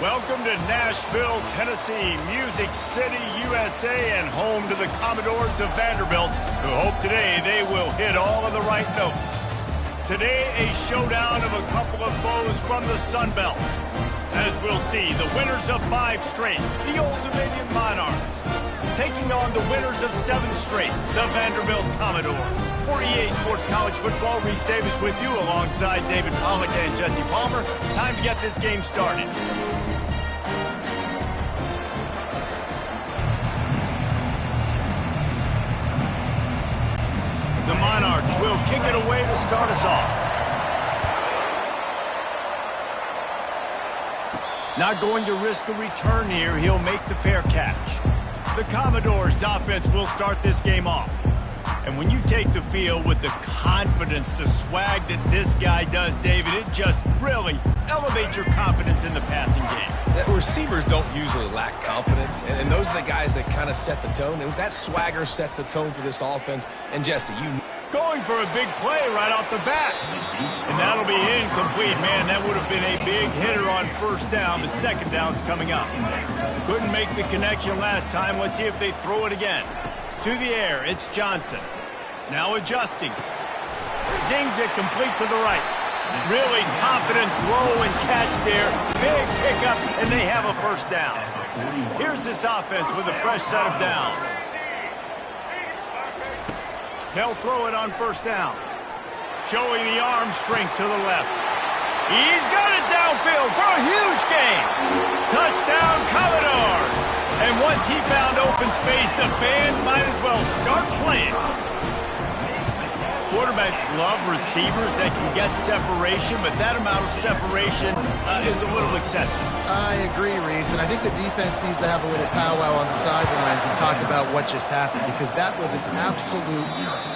Welcome to Nashville, Tennessee, Music City, USA, and home to the Commodores of Vanderbilt, who hope today they will hit all of the right notes. Today, a showdown of a couple of foes from the Sun Belt. As we'll see, the winners of 5 straight, the Old Dominion Monarchs, taking on the winners of 7 straight, the Vanderbilt Commodores. For EA Sports College Football, Reese Davis with you alongside David Pollack and Jesse Palmer. Time to get this game started. The Monarchs will kick it away to start us off. Not going to risk a return here. He'll make the fair catch. The Commodores' offense will start this game off. And when you take the field with the confidence, the swag that this guy does, David, it just really elevates your confidence in the passing game. The receivers don't usually lack confidence, and those are the guys that kind of set the tone. And that swagger sets the tone for this offense. And Jesse, going for a big play right off the bat. And that'll be incomplete. Man, that would have been a big hitter on first down, but second down's coming up. Couldn't make the connection last time. Let's see if they throw it again. To the air, it's Johnson. Now adjusting. Zings it complete to the right. Really confident throw and catch there. Big pickup, and they have a first down. Here's this offense with a fresh set of downs. They'll throw it on first down. Showing the arm strength to the left. He's got it downfield for a huge gain. Touchdown, Commodores. And once he found open space, the band might as well start playing. Quarterbacks love receivers that can get separation, but that amount of separation is a little excessive. I agree, Reese, and I think the defense needs to have a little powwow on the sidelines and talk about what just happened, because that was an absolute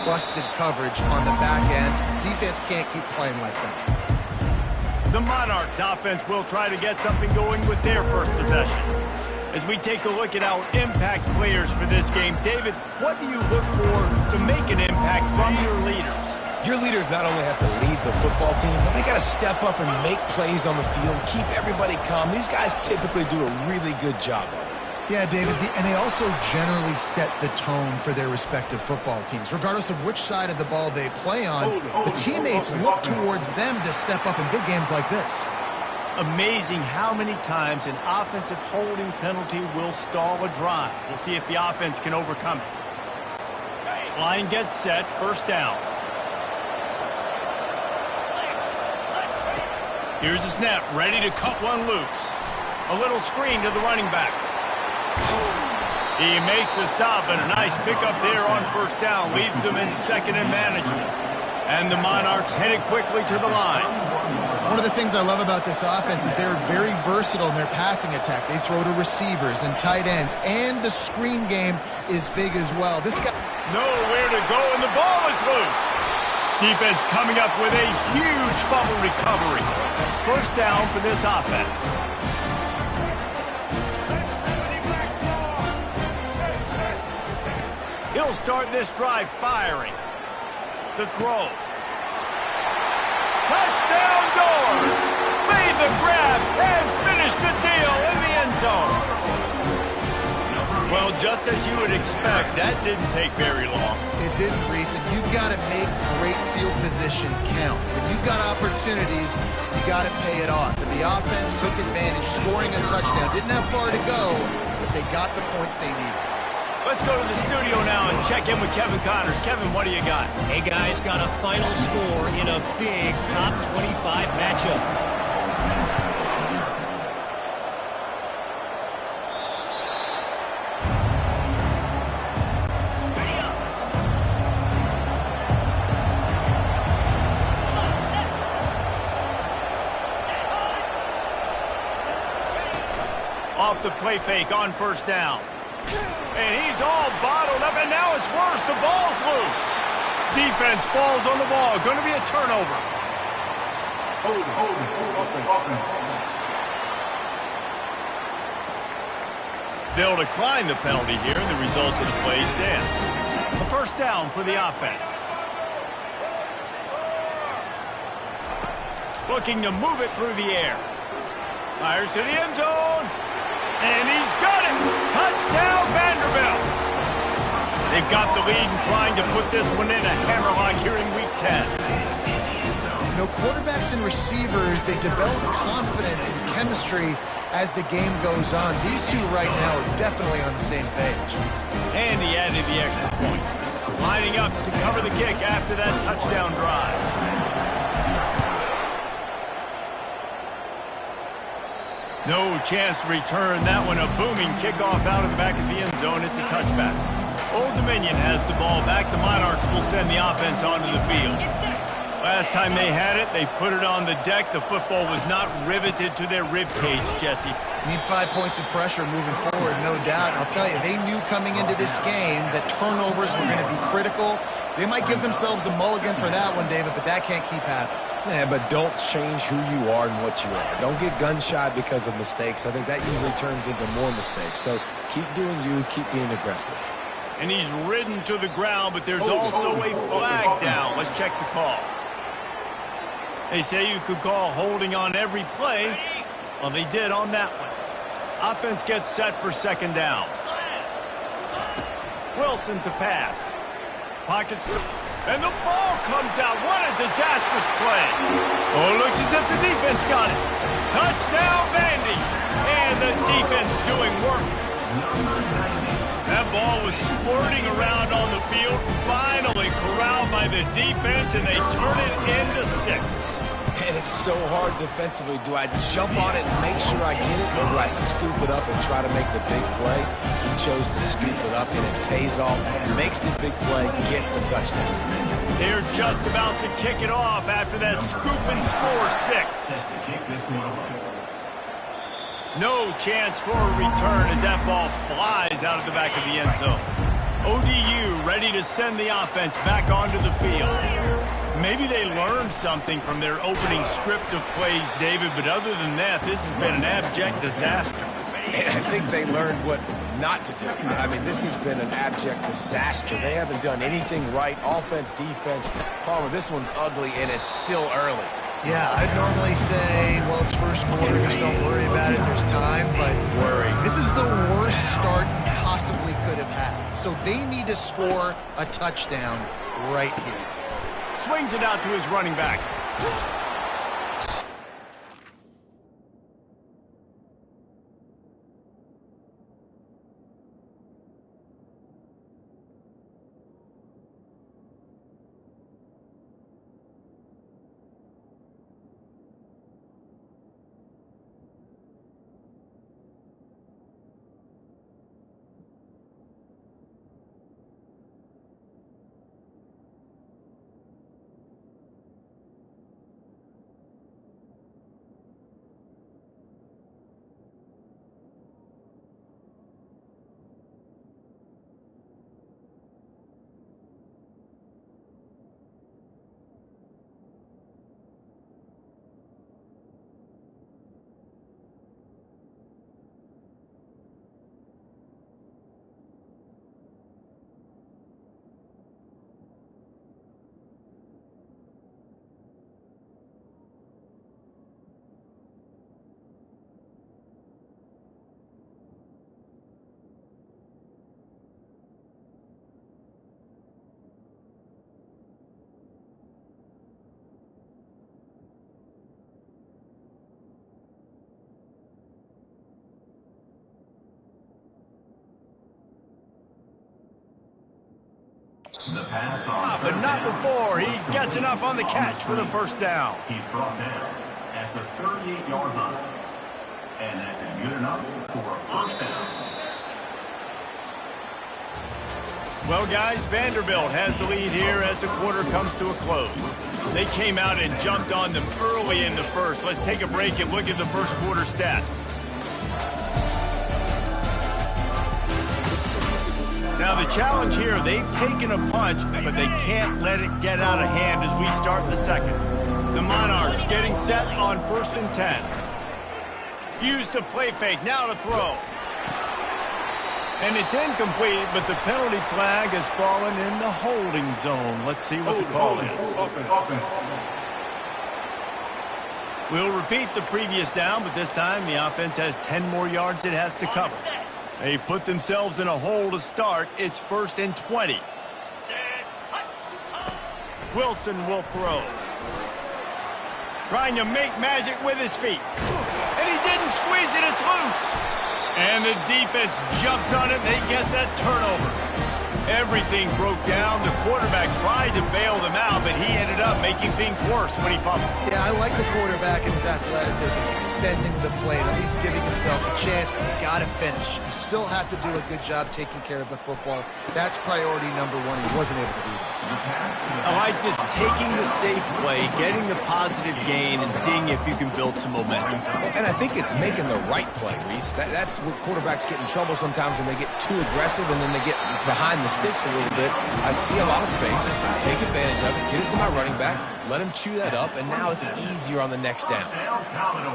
busted coverage on the back end. Defense can't keep playing like that. The Monarchs offense will try to get something going with their first possession. As we take a look at our impact players for this game, David, what do you look for to make an impact from your leaders? your leaders not only have to lead the football team, but they got to step up and make plays on the field, keep everybody calm. These guys typically do a really good job of it. Yeah, David, and they also generally set the tone for their respective football teams. Regardless of which side of the ball they play on, the teammates look towards them to step up in big games like this. Amazing how many times an offensive holding penalty will stall a drive. We'll see if the offense can overcome it. Line gets set, first down. Here's the snap, ready to cut one loose. A little screen to the running back. He makes the stop, and a nice pickup there on first down. Leaves them in second and manageable. And the Monarchs headed quickly to the line. One of the things I love about this offense is they're very versatile in their passing attack. They throw to receivers and tight ends, and the screen game is big as well. This guy... Nowhere to go, and the ball is loose. Defense coming up with a huge fumble recovery. First down for this offense. He'll start this drive firing. The throw. Touchdown Doors! Made the grab and finished the deal in the end zone. Well, just as you would expect, that didn't take very long. It didn't, Reese, and you've got to make great field position count. When you've got opportunities, you got to pay it off. And the offense took advantage, scoring a touchdown. Didn't have far to go, but they got the points they needed. Let's go to the studio now and check in with Kevin Connors. Kevin, what do you got? Hey, guys, got a final score in a big top 25 matchup. Off the play fake on first down. And he's all bottled up, and now it's worse. The ball's loose. Defense falls on the ball. Going to be a turnover. They'll decline the penalty here, and the result of the play stands. A first down for the offense. Looking to move it through the air. Fires to the end zone. And he's got it. Touchdown, Vanderbilt. They've got the lead and trying to put this one in a hammerlock here in Week 10. You know, quarterbacks and receivers, they develop confidence and chemistry as the game goes on. These two right now are definitely on the same page. And he added the extra point. Lining up to cover the kick after that touchdown drive. No chance to return that one. A booming kickoff out of the back of the end zone. It's a touchback. Old Dominion has the ball back. The Monarchs will send the offense onto the field. Last time they had it, they put it on the deck. The football was not riveted to their rib cage, Jesse. Need 5 points of pressure moving forward, no doubt. And I'll tell you, they knew coming into this game that turnovers were going to be critical. They might give themselves a mulligan for that one, David, but that can't keep happening. Yeah, but don't change who you are and what you are. Don't get gun-shy because of mistakes. I think that usually turns into more mistakes. So keep doing you, keep being aggressive. And he's ridden to the ground, but there's also a flag down. Let's check the call. They say you could call holding on every play. Well, they did on that one. Offense gets set for second down. Wilson to pass. Pockets, and the ball comes out. What a disastrous play. Oh, it looks as if the defense got it. Touchdown, Vandy. And the defense doing work. That ball was squirting around on the field, finally corralled by the defense, and they turn it into 6. And it's so hard defensively. Do I jump on it and make sure I get it, or do I scoop it up and try to make the big play? He chose to scoop it up, and it pays off, makes the big play, gets the touchdown. They're just about to kick it off after that scoop and score 6. No chance for a return as that ball flies out of the back of the end zone. ODU ready to send the offense back onto the field. Maybe they learned something from their opening script of plays, David, but other than that, this has been an abject disaster. And I think they learned what not to do. I mean, this has been an abject disaster. They haven't done anything right. Offense, defense. Palmer, this one's ugly, and it's still early. Yeah, I'd normally say, well, it's first quarter, just don't worry about it, there's time, but this is the worst start you possibly could have had. So they need to score a touchdown right here. Swings it out to his running back. But not before he gets enough on the catch for the first down. He's brought down at the 38-yard line. And that's good enough for a first down. Well, guys, Vanderbilt has the lead here as the quarter comes to a close. They came out and jumped on them early in the first. Let's take a break and look at the first quarter stats. Now, the challenge here, they've taken a punch, but they can't let it get out of hand as we start the second. The Monarchs getting set on 1st and 10. Use the play fake, now to throw. And it's incomplete, but the penalty flag has fallen in the holding zone. Let's see what the call is. We'll repeat the previous down, but this time the offense has 10 more yards it has to cover. They put themselves in a hole to start. It's 1st and 20. Wilson will throw. Trying to make magic with his feet. And he didn't squeeze it. It's loose. And the defense jumps on it. They get that turnover. Everything broke down. The quarterback tried to bail them out, but he ended up making things worse when he fumbled. Yeah, I like the quarterback and his athleticism, extending the play, at least giving himself a chance, but you got to finish. You still have to do a good job taking care of the football. That's priority number one. He wasn't able to do that. I like this, taking the safe play, getting the positive gain, and seeing if you can build some momentum. And I think it's making the right play, Reese. That's where quarterbacks get in trouble sometimes when they get too aggressive and then they get behind the sticks a little bit. I see a lot of space, take advantage of it, get it to my running back, let him chew that up, and now it's easier on the next down.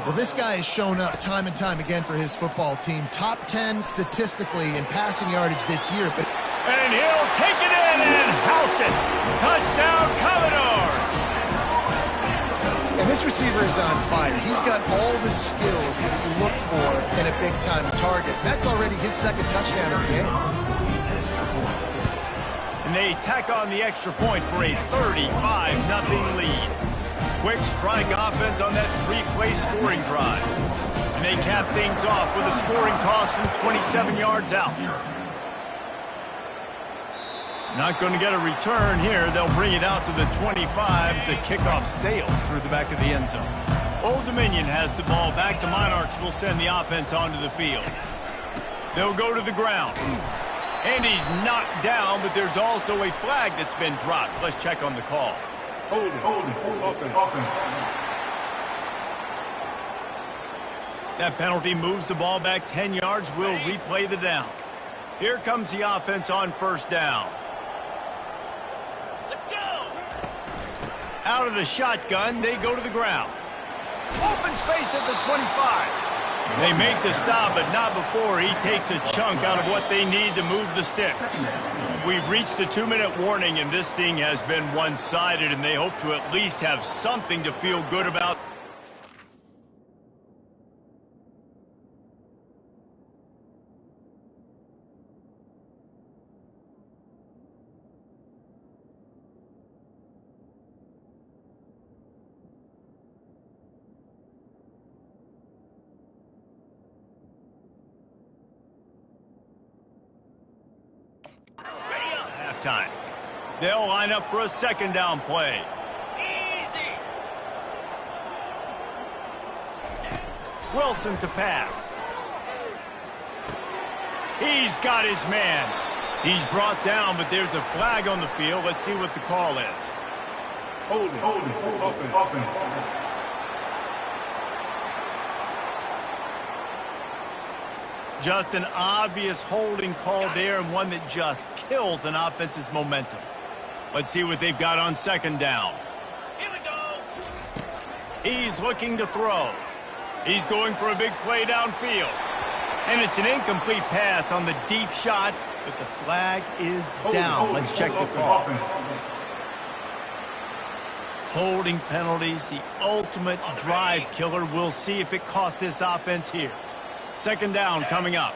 Well, this guy has shown up time and time again for his football team. Top 10 statistically in passing yardage this year. And he'll take it in and house it. Touchdown, Commodores! And this receiver is on fire. He's got all the skills that you look for in a big-time target. That's already his 2nd touchdown of the game. And they tack on the extra point for a 35-0 lead. Quick strike offense on that 3-play scoring drive. And they cap things off with a scoring toss from 27 yards out. Not going to get a return here. They'll bring it out to the 25 as the kickoff sails through the back of the end zone. Old Dominion has the ball back. The Monarchs will send the offense onto the field. They'll go to the ground. And he's knocked down, but there's also a flag that's been dropped. Let's check on the call. Hold it. That penalty moves the ball back 10 yards. We'll replay the down. Here comes the offense on 1st down. Let's go! Out of the shotgun, they go to the ground. Open space at the 25. They make the stop, but not before he takes a chunk out of what they need to move the sticks. We've reached the 2-minute warning, and this thing has been one-sided, and they hope to at least have something to feel good about. Halftime. They'll line up for a 2nd down play. Easy! Wilson to pass. He's got his man. He's brought down, but there's a flag on the field. Let's see what the call is. Hold it. Open. Just an obvious holding call there, and one that just kills an offense's momentum. Let's see what they've got on 2nd down. Here we go! He's looking to throw. He's going for a big play downfield. And it's an incomplete pass on the deep shot, but the flag is down. Let's check the call. Holding penalties, the ultimate drive killer. We'll see if it costs this offense here. 2nd down coming up.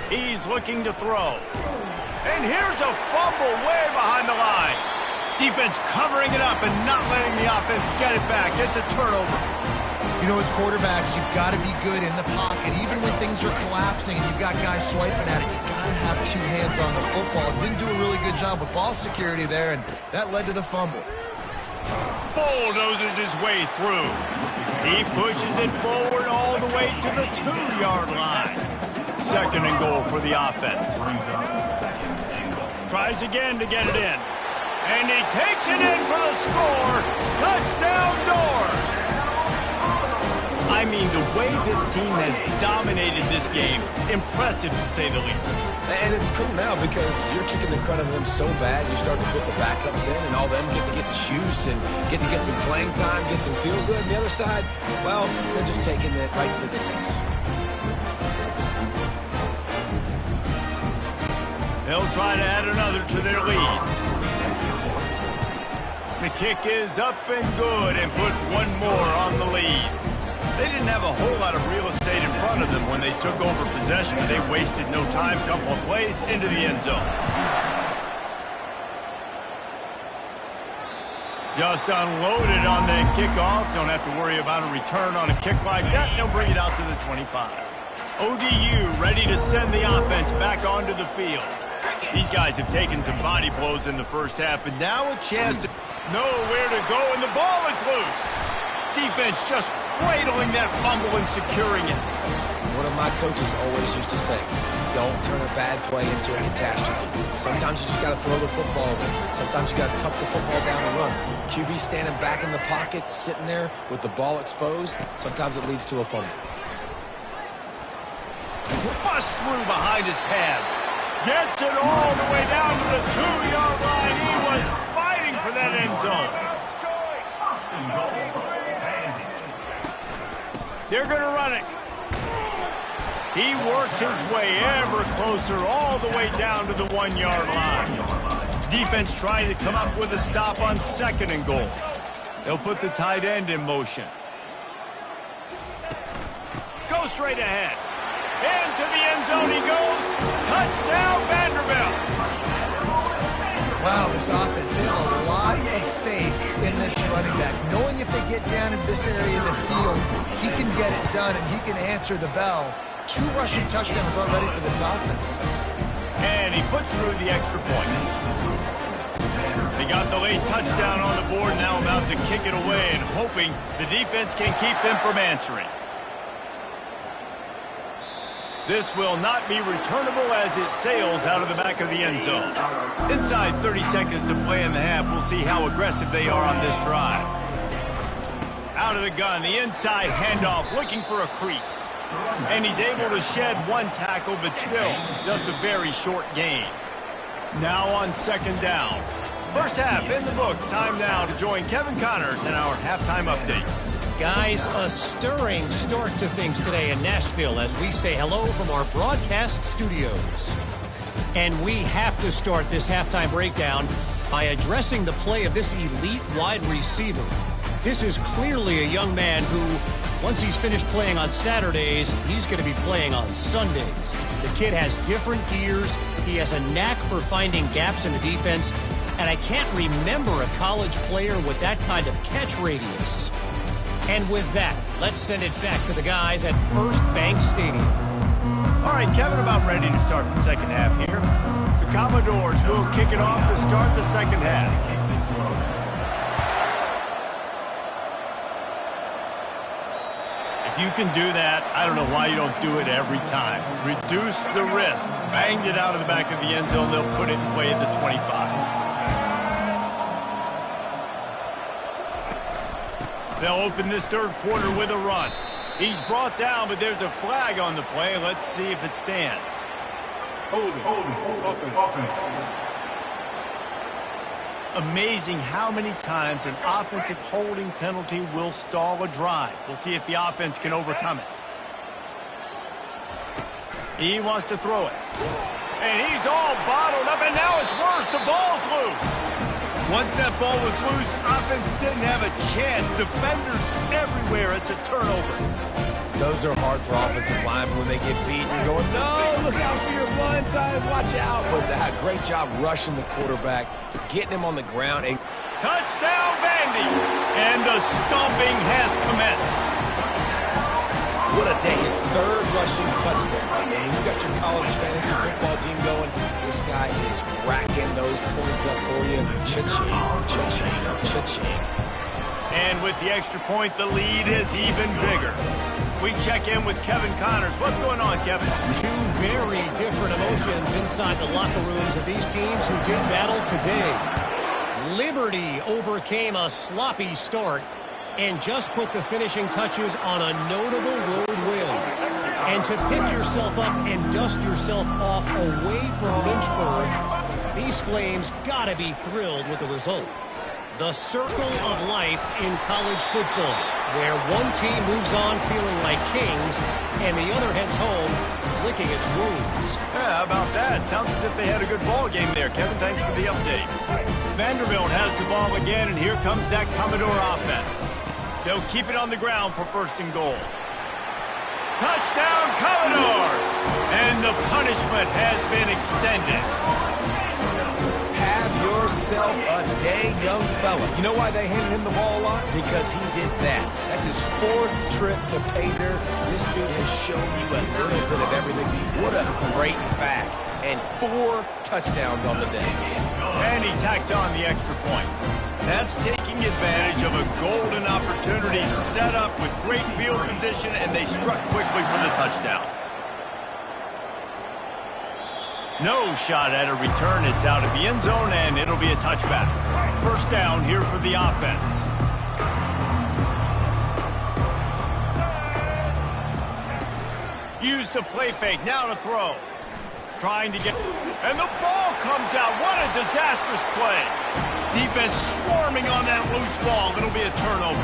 He's looking to throw. And here's a fumble way behind the line. Defense covering it up and not letting the offense get it back. It's a turnover. You know, as quarterbacks, you've got to be good in the pocket. Even when things are collapsing and you've got guys swiping at it, you've got to have 2 hands on the football. Didn't do a really good job with ball security there, and that led to the fumble. Bulldozes his way through. He pushes it forward all the way to the 2-yard line. 2nd and goal for the offense. Tries again to get it in. And he takes it in for the score. Touchdown, Doors! I mean, the way this team has dominated this game, impressive to say the least. And it's cool now because you're kicking the crud of them so bad, you start to put the backups in, and all them get to get the juice and get to get some playing time, get some feel good. And the other side, well, they're just taking it right to the face. They'll try to add another to their lead. The kick is up and good and put one more on the lead. They didn't have a whole lot of real estate in front of them when they took over possession, but they wasted no time. Couple of plays into the end zone. Just unloaded on the kickoff. Don't have to worry about a return on a kick like that. They'll bring it out to the 25. ODU ready to send the offense back onto the field. These guys have taken some body blows in the first half, but now a chance to know where to go, and the ball is loose. Defense just cradling that fumble and securing it. One of my coaches always used to say, don't turn a bad play into a catastrophe. Sometimes you just got to throw the football away. Sometimes you got to tuck the football down and run. QB standing back in the pocket, sitting there with the ball exposed. Sometimes it leads to a fumble. Bust through behind his pad. Gets it all the way down to the 2-yard line. He was fighting for that end zone. They're going to run it. He works his way ever closer all the way down to the 1-yard line. Defense trying to come up with a stop on 2nd and goal. They'll put the tight end in motion. Go straight ahead. Into the end zone he goes. Touchdown, Vanderbilt. Wow, this offense, they have a lot of faith in this running back. Knowing if they get down in this area of the field, he can get it done and he can answer the bell. 2 rushing touchdowns already for this offense. And he puts through the extra point. They got the late touchdown on the board, now about to kick it away and hoping the defense can keep them from answering. This will not be returnable as it sails out of the back of the end zone. Inside 30 seconds to play in the half. We'll see how aggressive they are on this drive. Out of the gun, the inside handoff, looking for a crease. And he's able to shed 1 tackle, but still just a very short gain. Now on 2nd down. First half in the books. Time now to join Kevin Connors in our halftime update. Guys, a stirring start to things today in Nashville as we say hello from our broadcast studios. And we have to start this halftime breakdown by addressing the play of this elite wide receiver. This is clearly a young man who, once he's finished playing on Saturdays, he's going to be playing on Sundays. The kid has different gears. He has a knack for finding gaps in the defense. And I can't remember a college player with that kind of catch radius. And with that, let's send it back to the guys at First Bank Stadium. All right, Kevin, about ready to start the second half here. The Commodores will kick it off to start the second half. If you can do that, I don't know why you don't do it every time. Reduce the risk. Banged it out of the back of the end zone. They'll put it in play at the 25. They'll open this 3rd quarter with a run. He's brought down, but there's a flag on the play. Let's see if it stands. Hold it. Amazing how many times an offensive holding penalty will stall a drive. We'll see if the offense can overcome it. He wants to throw it. And he's all bottled up, and now it's worse. The ball's loose. Once that ball was loose, offense didn't have a chance. Defenders everywhere. It's a turnover. Those are hard for offensive linemen when they get beat. You're going, no, look out for your blind side. Watch out. But that great job rushing the quarterback, getting him on the ground. And touchdown, Vandy. And the stomping has commenced. What a day. His 3rd rushing touchdown. And you got your college fantasy football team going. This guy is racking those points up for you. Cha-ching, cha-ching, cha-ching. And with the extra point, the lead is even bigger. We check in with Kevin Connors. What's going on, Kevin? 2 very different emotions inside the locker rooms of these teams who did battle today. Liberty overcame a sloppy start and just put the finishing touches on a notable road win. And to pick yourself up and dust yourself off away from Lynchburg, these Flames gotta be thrilled with the result. The circle of life in college football, where one team moves on feeling like kings and the other heads home licking its wounds. Yeah, how about that? Sounds as if they had a good ball game there, Kevin. Thanks for the update. Vanderbilt has the ball again, and here comes that Commodore offense. They'll keep it on the ground for 1st and goal. Touchdown, Commodores! And the punishment has been extended. Have yourself a day, young fella. You know why they handed him the ball a lot? Because he did that. That's his 4th trip to pay dirt. This dude has shown you a little bit of everything. What a great back. And 4 touchdowns on the day. And he tacks on the extra point. That's taking advantage of a golden opportunity set up with great field position, and they struck quickly for the touchdown. No shot at a return. It's out of the end zone, and it'll be a touchback. 1st down here for the offense. Use the play fake. Now to throw. Trying to get... And the ball comes out. What a disastrous play. Defense swarming on that loose ball. It'll be a turnover.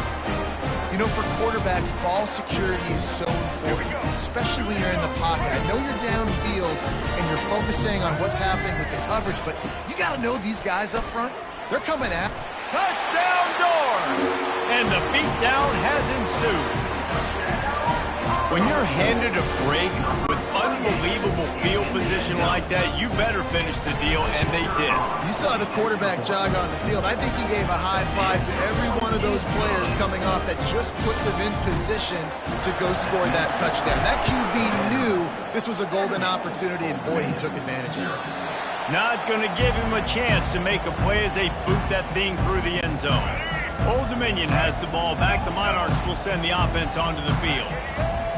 You know, for quarterbacks, ball security is so important, especially when you're in the pocket. I know you're downfield and you're focusing on what's happening with the coverage, but you got to know these guys up front. They're coming at. Touchdown, Doors! And the beatdown has ensued. When you're handed a break with unbelievable field position like that, you better finish the deal, and they did. You saw the quarterback jog on the field. I think he gave a high five to every one of those players coming off that just put them in position to go score that touchdown. That QB knew this was a golden opportunity, and boy, he took advantage of it. Not going to give him a chance to make a play as they boot that thing through the end zone. Old Dominion has the ball back. The Monarchs will send the offense onto the field.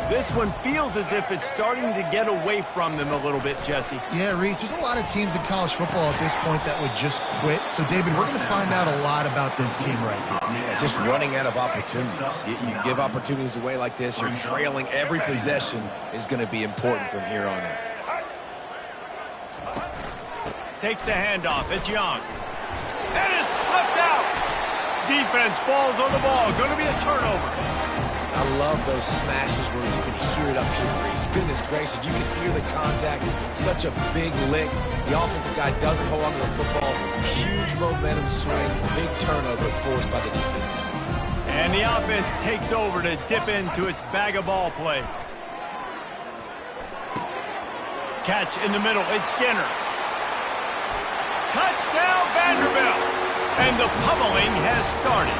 This one feels as if it's starting to get away from them a little bit, Jesse. Yeah, Reese, there's a lot of teams in college football at this point that would just quit. So, David, we're going to find out a lot about this team right here. Yeah, just running out of opportunities. You give opportunities away like this, you're trailing. Every possession is going to be important from here on out. Takes the handoff. It's Young. And is slipped out. Defense falls on the ball. Going to be a turnover. I love those smashes where you can hear it up here, Reese. Goodness gracious, you can hear the contact. Such a big lick. The offensive guy doesn't hold on to the football. Huge momentum swing. Big turnover forced by the defense. And the offense takes over to dip into its bag of ball plays. Catch in the middle. It's Skinner. Touchdown, Vanderbilt. And the pummeling has started.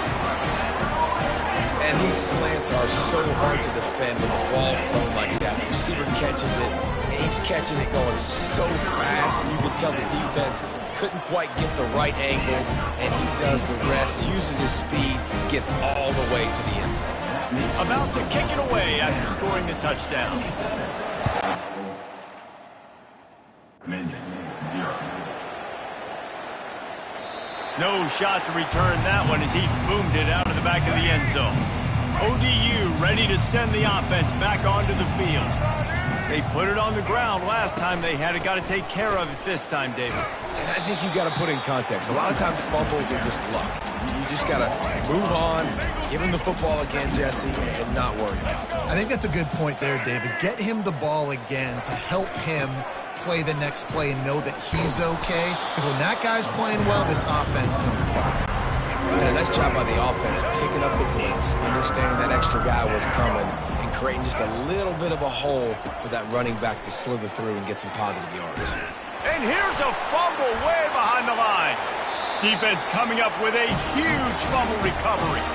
And these slants are so hard to defend when the ball's thrown like that. The receiver catches it, and he's catching it going so fast, and you can tell the defense couldn't quite get the right angles, and he does the rest, uses his speed, gets all the way to the end zone. About to kick it away after scoring the touchdown. No shot to return that one as he boomed it out of the back of the end zone. ODU ready to send the offense back onto the field. They put it on the ground last time they had it. Got to take care of it this time, David. And I think you've got to put in context. A lot of times fumbles are just luck. You just got to move on, give him the football again, Jesse, and not worry about it. I think that's a good point there, David. Get him the ball again to help him play the next play and know that he's okay. Because when that guy's playing well, this offense is on fire. And a nice job by the offense picking up the blitz, understanding that extra guy was coming, and creating just a little bit of a hole for that running back to slither through and get some positive yards. And here's a fumble way behind the line. Defense coming up with a huge fumble recovery.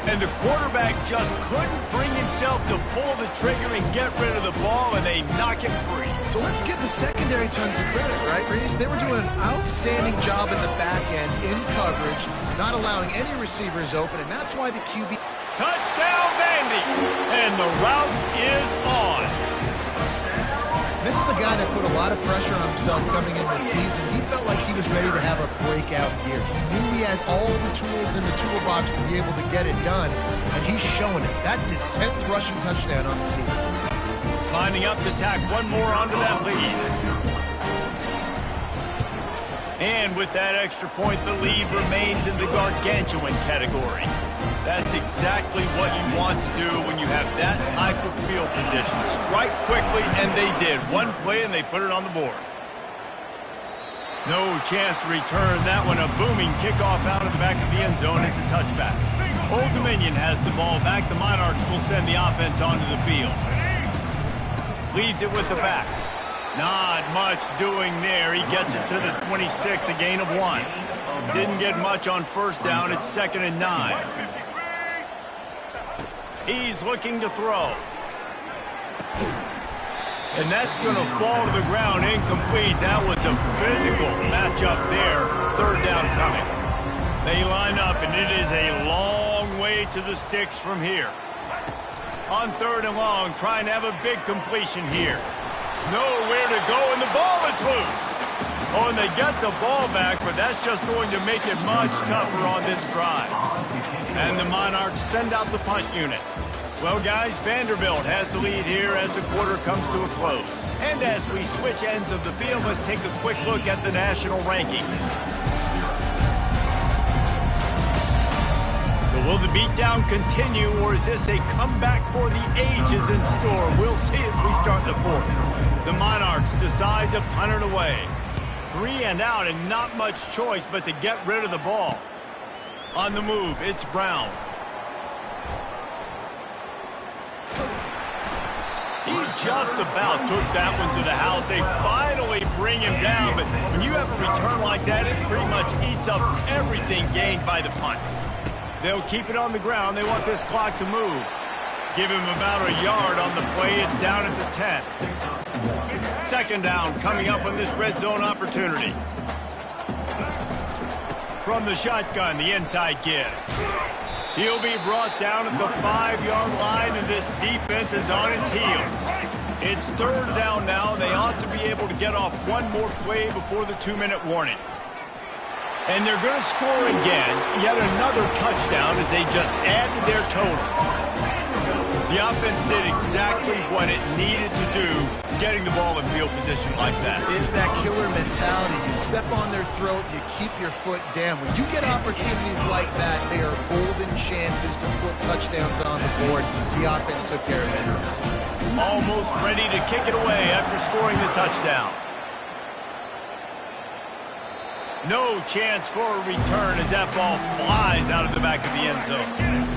And the quarterback just couldn't bring himself to pull the trigger and get rid of the ball, and they knock him free. So let's give the secondary tons of credit, right, Reese? They were doing an outstanding job in the back end, in coverage, not allowing any receivers open, and that's why the QB... Touchdown, Vandy! And the route is on. This is a guy that put a lot of pressure on himself coming into the season. He felt like he was ready to have a breakout year. He knew he had all the tools in the toolbox to be able to get it done, and he's showing it. That's his 10th rushing touchdown on the season. Lining up to tack one more onto that lead. And with that extra point, the lead remains in the gargantuan category. That's exactly what you want to do when you have that type of field position. Strike quickly, and they did. One play, and they put it on the board. No chance to return that one. A booming kickoff out of the back of the end zone. It's a touchback. Old Dominion has the ball back. The Monarchs will send the offense onto the field. Leaves it with the back. Not much doing there. He gets it to the 26, a gain of 1. Didn't get much on first down. It's 2nd and 9. He's looking to throw. And that's going to fall to the ground, incomplete. That was a physical matchup there. 3rd down coming. They line up, and it is a long way to the sticks from here. On 3rd and long, trying to have a big completion here. Nowhere to go, and the ball is loose. Oh, and they get the ball back, but that's just going to make it much tougher on this drive. And the Monarchs send out the punt unit. Well, guys, Vanderbilt has the lead here as the quarter comes to a close. And as we switch ends of the field, let's take a quick look at the national rankings. So will the beatdown continue, or is this a comeback for the ages in store? We'll see as we start the 4th. The Monarchs decide to punt it away. 3 and out, and not much choice but to get rid of the ball. On the move, it's Brown. He just about took that one to the house. They finally bring him down, but when you have a return like that, it pretty much eats up everything gained by the punt. They'll keep it on the ground. They want this clock to move. Give him about a yard on the play. It's down at the 10. 2nd down coming up on this red zone opportunity. From the shotgun, the inside give. He'll be brought down at the 5-yard line, and this defense is on its heels. It's 3rd down now. They ought to be able to get off one more play before the 2-minute warning. And they're going to score again, yet another touchdown as they just added their total. The offense did exactly what it needed to do, getting the ball in field position like that. It's that killer mentality. You step on their throat, you keep your foot down. When you get opportunities like that, they are golden chances to put touchdowns on the board. The offense took care of business. Almost ready to kick it away after scoring the touchdown. No chance for a return as that ball flies out of the back of the end zone.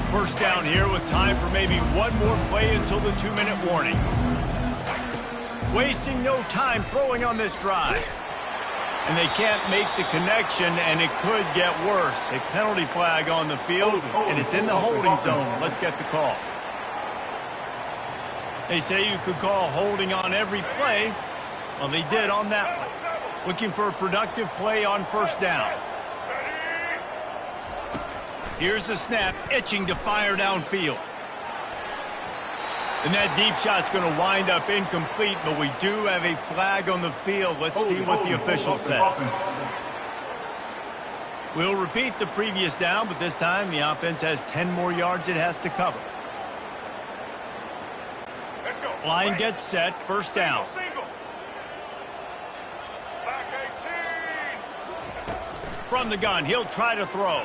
1st down here with time for maybe one more play until the 2-minute warning. Wasting no time throwing on this drive. And they can't make the connection, and it could get worse. A penalty flag on the field, and it's in the holding zone. Let's get the call. They say you could call holding on every play. Well, they did on that one. Looking for a productive play on 1st down. Here's the snap, itching to fire downfield. And that deep shot's going to wind up incomplete, but we do have a flag on the field. Let's see what the official says. We'll repeat the previous down, but this time the offense has 10 more yards it has to cover. Line gets set, 1st down. From the gun, he'll try to throw.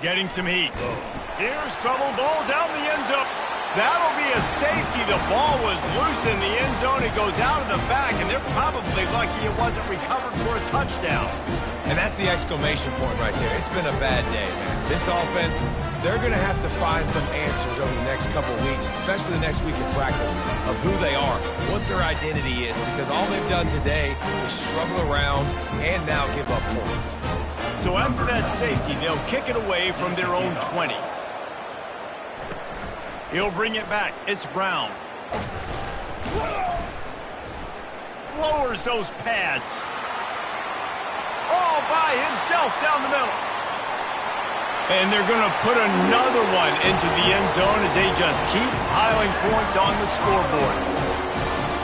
Getting some heat. Here's trouble. Ball's out in the end zone. That'll be a safety. The ball was loose in the end zone. It goes out of the back, and they're probably lucky it wasn't recovered for a touchdown. And that's the exclamation point right there. It's been a bad day, man. This offense, they're going to have to find some answers over the next couple weeks, especially the next week in practice, of who they are, what their identity is, because all they've done today is struggle around and now give up points. So after that safety, they'll kick it away from their own 20. He'll bring it back. It's Brown. Lowers those pads. All by himself down the middle. And they're going to put another one into the end zone as they just keep piling points on the scoreboard.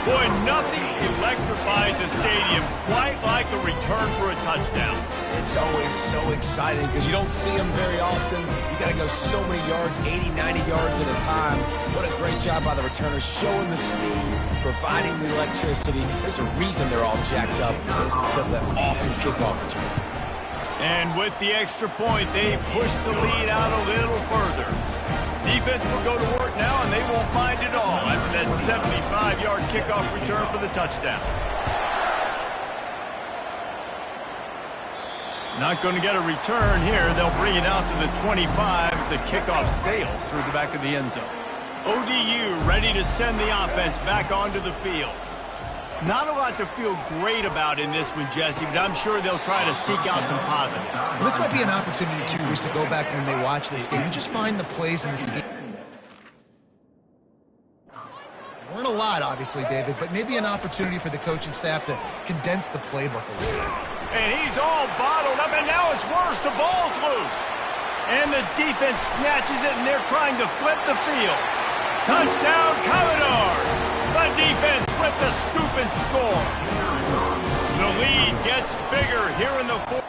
Boy, nothing electrifies a stadium quite like a return for a touchdown. It's always so exciting because you don't see them very often. You got to go so many yards, 80, 90 yards at a time. What a great job by the returners, showing the speed, providing the electricity. There's a reason they're all jacked up. It's because of that awesome kickoff return. And with the extra point, they push the lead out a little further. Defense will go to work now, and they won't mind it all after that 75-yard kickoff return for the touchdown. Not going to get a return here. They'll bring it out to the 25 as the kickoff sails through the back of the end zone. ODU ready to send the offense back onto the field. Not a lot to feel great about in this one, Jesse, but I'm sure they'll try to seek out some positives. Well, this might be an opportunity, too, Reese, to go back when they watch this game and just find the plays in the scheme. Weren't a lot, obviously, David, but maybe an opportunity for the coaching staff to condense the playbook a little. And he's all bottled up, and now it's worse. The ball's loose. And the defense snatches it, and they're trying to flip the field. Touchdown, Commodores! The defense with the scoop and score. The lead gets bigger here in the fourth.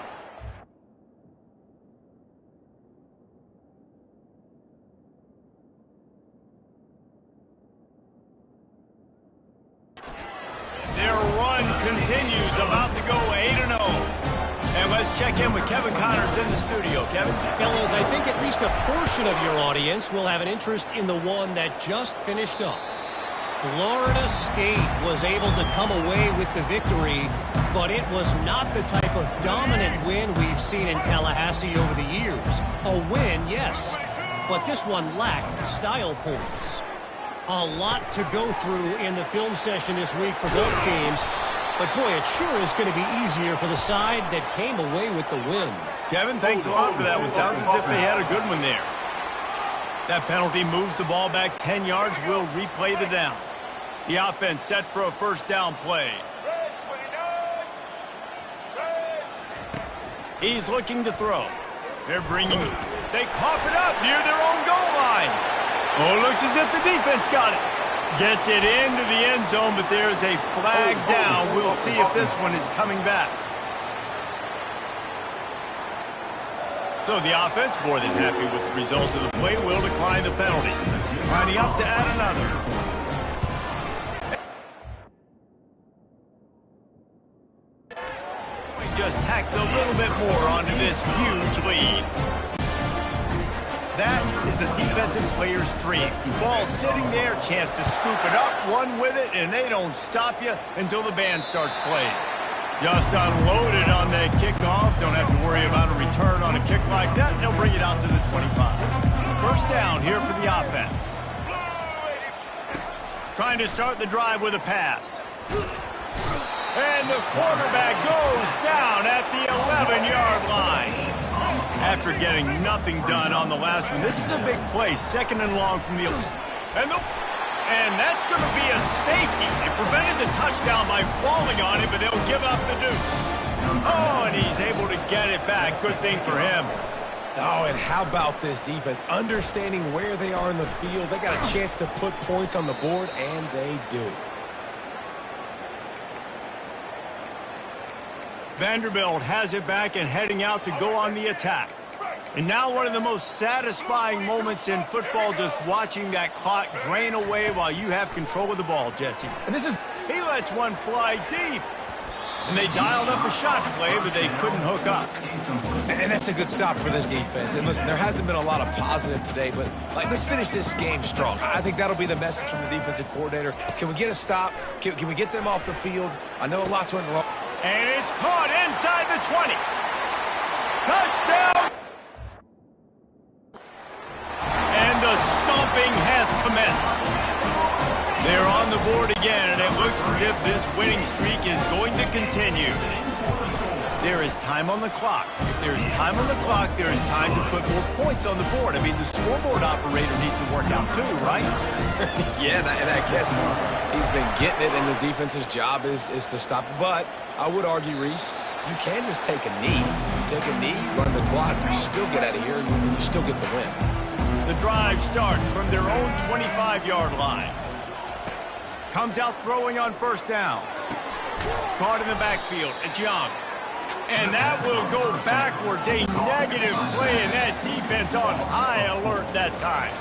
Their run continues, about to go 8-0. And let's check in with Kevin Connors in the studio. Kevin? Fellas, I think at least a portion of your audience will have an interest in the one that just finished up. Florida State was able to come away with the victory, but it was not the type of dominant win we've seen in Tallahassee over the years. A win, yes, but this one lacked style points. A lot to go through in the film session this week for both teams, but boy, it sure is going to be easier for the side that came away with the win. Kevin, thanks a lot for that one. Sounds as if they had a good one there. That penalty moves the ball back 10 yards. We'll replay the down. The offense set for a first down play. He's looking to throw. They cough it up near their own goal line. Oh, looks as if the defense got it. Gets it into the end zone, but there's a flag down. We'll see if this one is coming back. So the offense, more than happy with the result of the play, will decline the penalty. Lining up to add another. Just tacks a little bit more onto this huge lead. That is a defensive player's dream. Ball sitting there, chance to scoop it up, run with it, and they don't stop you until the band starts playing. Just unloaded on that kickoff. Don't have to worry about a return on a kick like that. They'll bring it out to the 25. First down here for the offense. Trying to start the drive with a pass. And the quarterback goes down at the 11-yard line. After getting nothing done on the last one, this is a big play, second and long from the... And that's going to be a safety. They prevented the touchdown by falling on it, but they'll give up the deuce. Oh, and he's able to get it back. Good thing for him. Oh, and how about this defense? Understanding where they are in the field. They got a chance to put points on the board, and they do. Vanderbilt has it back and heading out to go on the attack. And now one of the most satisfying moments in football, just watching that clock drain away while you have control of the ball, Jesse. And this is... He lets one fly deep. And they dialed up a shot play, but they couldn't hook up. And that's a good stop for this defense. And listen, there hasn't been a lot of positive today, but let's finish this game strong. I think that'll be the message from the defensive coordinator. Can we get a stop? Can we get them off the field? I know lots went wrong. And it's caught inside the 20. Touchdown! And the stomping has commenced. They're on the board again, and it looks as if this winning streak is going to continue. There is time on the clock. If there's time on the clock, there is time to put more points on the board. I mean, the scoreboard operator needs to work out too, right? Yeah, and I guess he's been getting it, and the defense's job is to stop it. But I would argue, Reese, you can just take a knee. You take a knee, run the clock, you still get out of here, and you still get the win. The drive starts from their own 25-yard line. Comes out throwing on first down. Caught in the backfield. It's Young. And that will go backwards. A negative play, and that defense on high alert that time.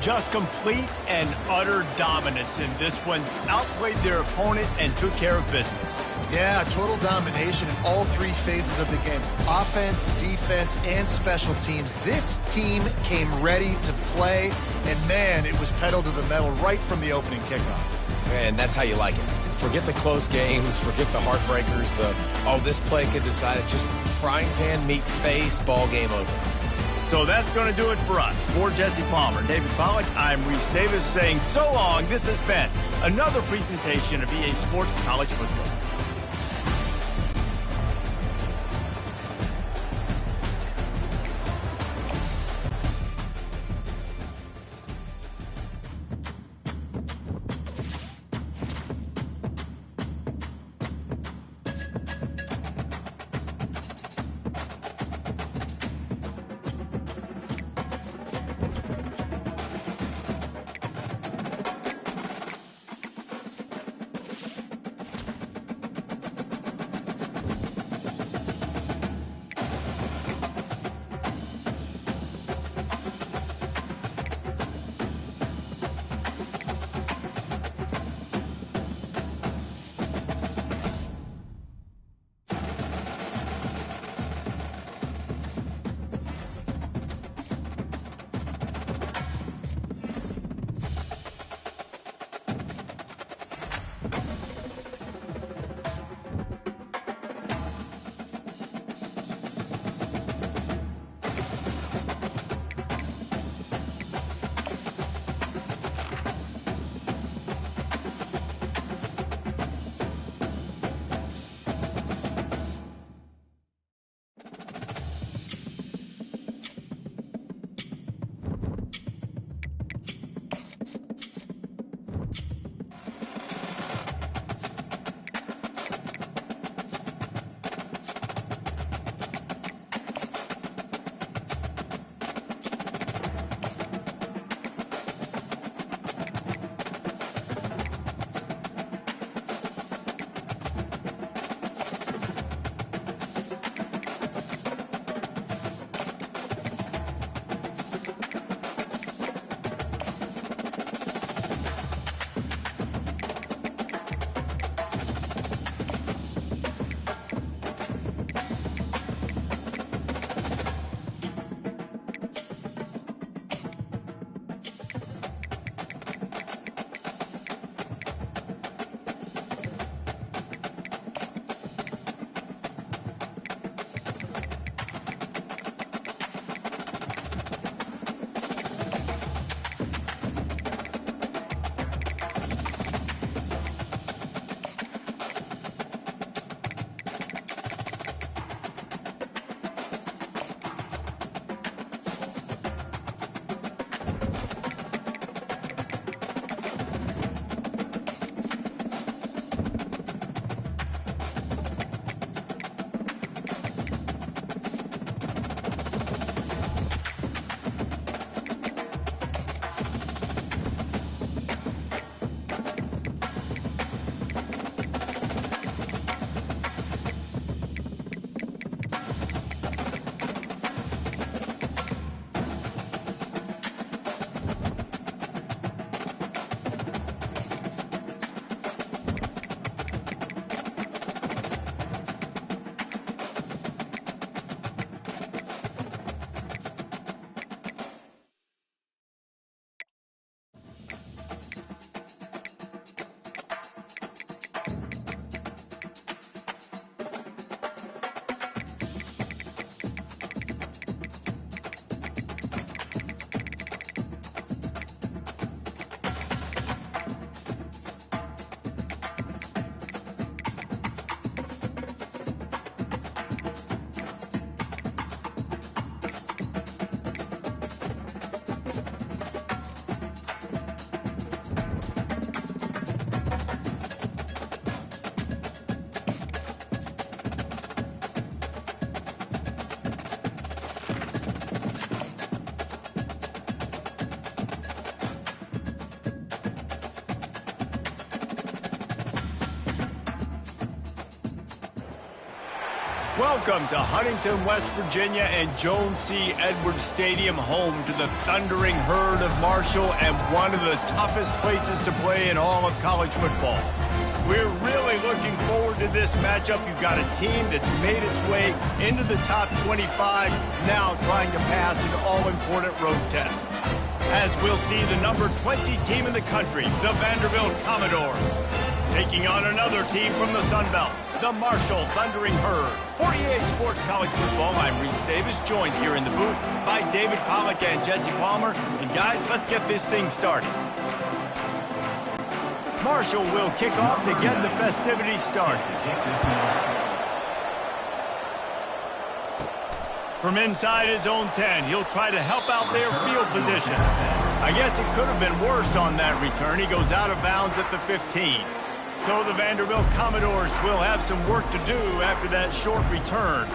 Just complete and utter dominance in this one. Outplayed their opponent and took care of business. Yeah, total domination in all three phases of the game. Offense, defense, and special teams. This team came ready to play, and man, it was pedal to the metal right from the opening kickoff. And that's how you like it. Forget the close games, forget the heartbreakers, this play could decide it. Just frying pan, meat face, ball game over. So that's going to do it for us. For Jesse Palmer, David Pollack, I'm Reese Davis saying so long. This has been another presentation of EA Sports College Football. Welcome to Huntington, West Virginia and Jones C. Edwards Stadium, home to the thundering herd of Marshall and one of the toughest places to play in all of college football. We're really looking forward to this matchup. You've got a team that's made its way into the top 25, now trying to pass an all-important road test. As we'll see the number 20 team in the country, the Vanderbilt Commodores, taking on another team from the Sun Belt, the Marshall Thundering Herd. For EA Sports College Football, I'm Reese Davis, joined here in the booth by David Pollack and Jesse Palmer. And guys, let's get this thing started. Marshall will kick off to get the festivities started. From inside his own 10, he'll try to help out their field position. I guess it could have been worse on that return. He goes out of bounds at the 15. So the Vanderbilt Commodores will have some work to do after that short return.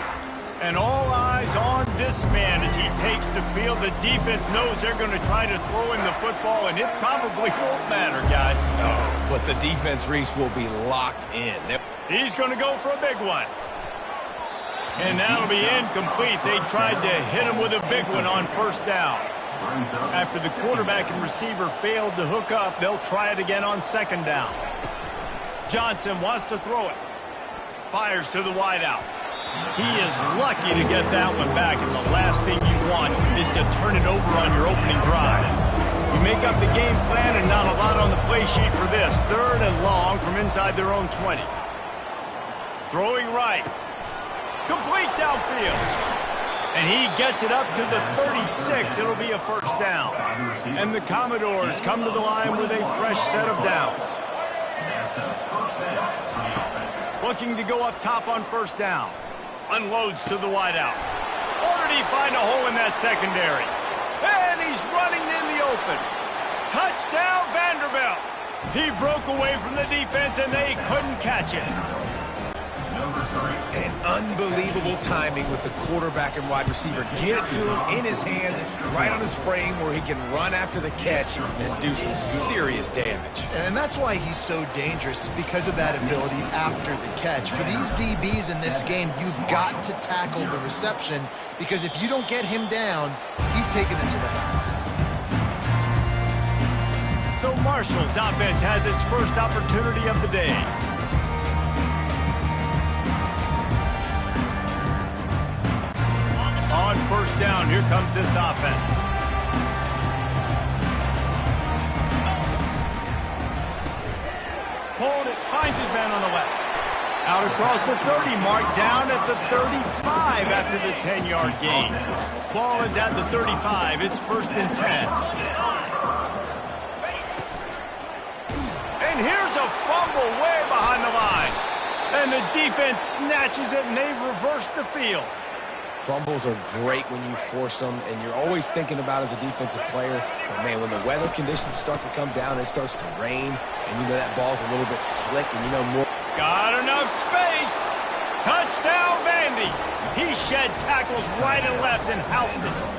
And all eyes on this man as he takes the field. The defense knows they're going to try to throw him the football, and it probably won't matter, guys. No, but the defense, Reese, will be locked in. He's going to go for a big one. And that'll be incomplete. They tried to hit him with a big one on first down. After the quarterback and receiver failed to hook up, they'll try it again on second down. Johnson wants to throw it. Fires to the wideout. He is lucky to get that one back, and the last thing you want is to turn it over on your opening drive. You make up the game plan and not a lot on the play sheet for this. Third and long from inside their own 20. Throwing right. Complete downfield. And he gets it up to the 36. It'll be a first down. And the Commodores come to the line with a fresh set of downs. Looking to go up top on first down. Unloads to the wideout. Or did he find a hole in that secondary? And he's running in the open. Touchdown, Vanderbilt. He broke away from the defense, and they couldn't catch it. And unbelievable timing with the quarterback and wide receiver. Get it to him in his hands, right on his frame where he can run after the catch and do some serious damage. And that's why he's so dangerous, because of that ability after the catch. For these DBs in this game, you've got to tackle the reception, because if you don't get him down, he's taking it to the house. So Marshall's offense has its first opportunity of the day. On first down, here comes this offense. Hold it, finds his man on the left. Out across the 30 mark, down at the 35 after the 10-yard gain. Ball is at the 35, it's first and 10. And here's a fumble way behind the line. And the defense snatches it, and they've reversed the field. Fumbles are great when you force them, and you're always thinking about as a defensive player, but man, when the weather conditions start to come down, it starts to rain, and you know that ball's a little bit slick, and you know more. Got enough space. Touchdown, Vandy. He shed tackles right and left and housed it.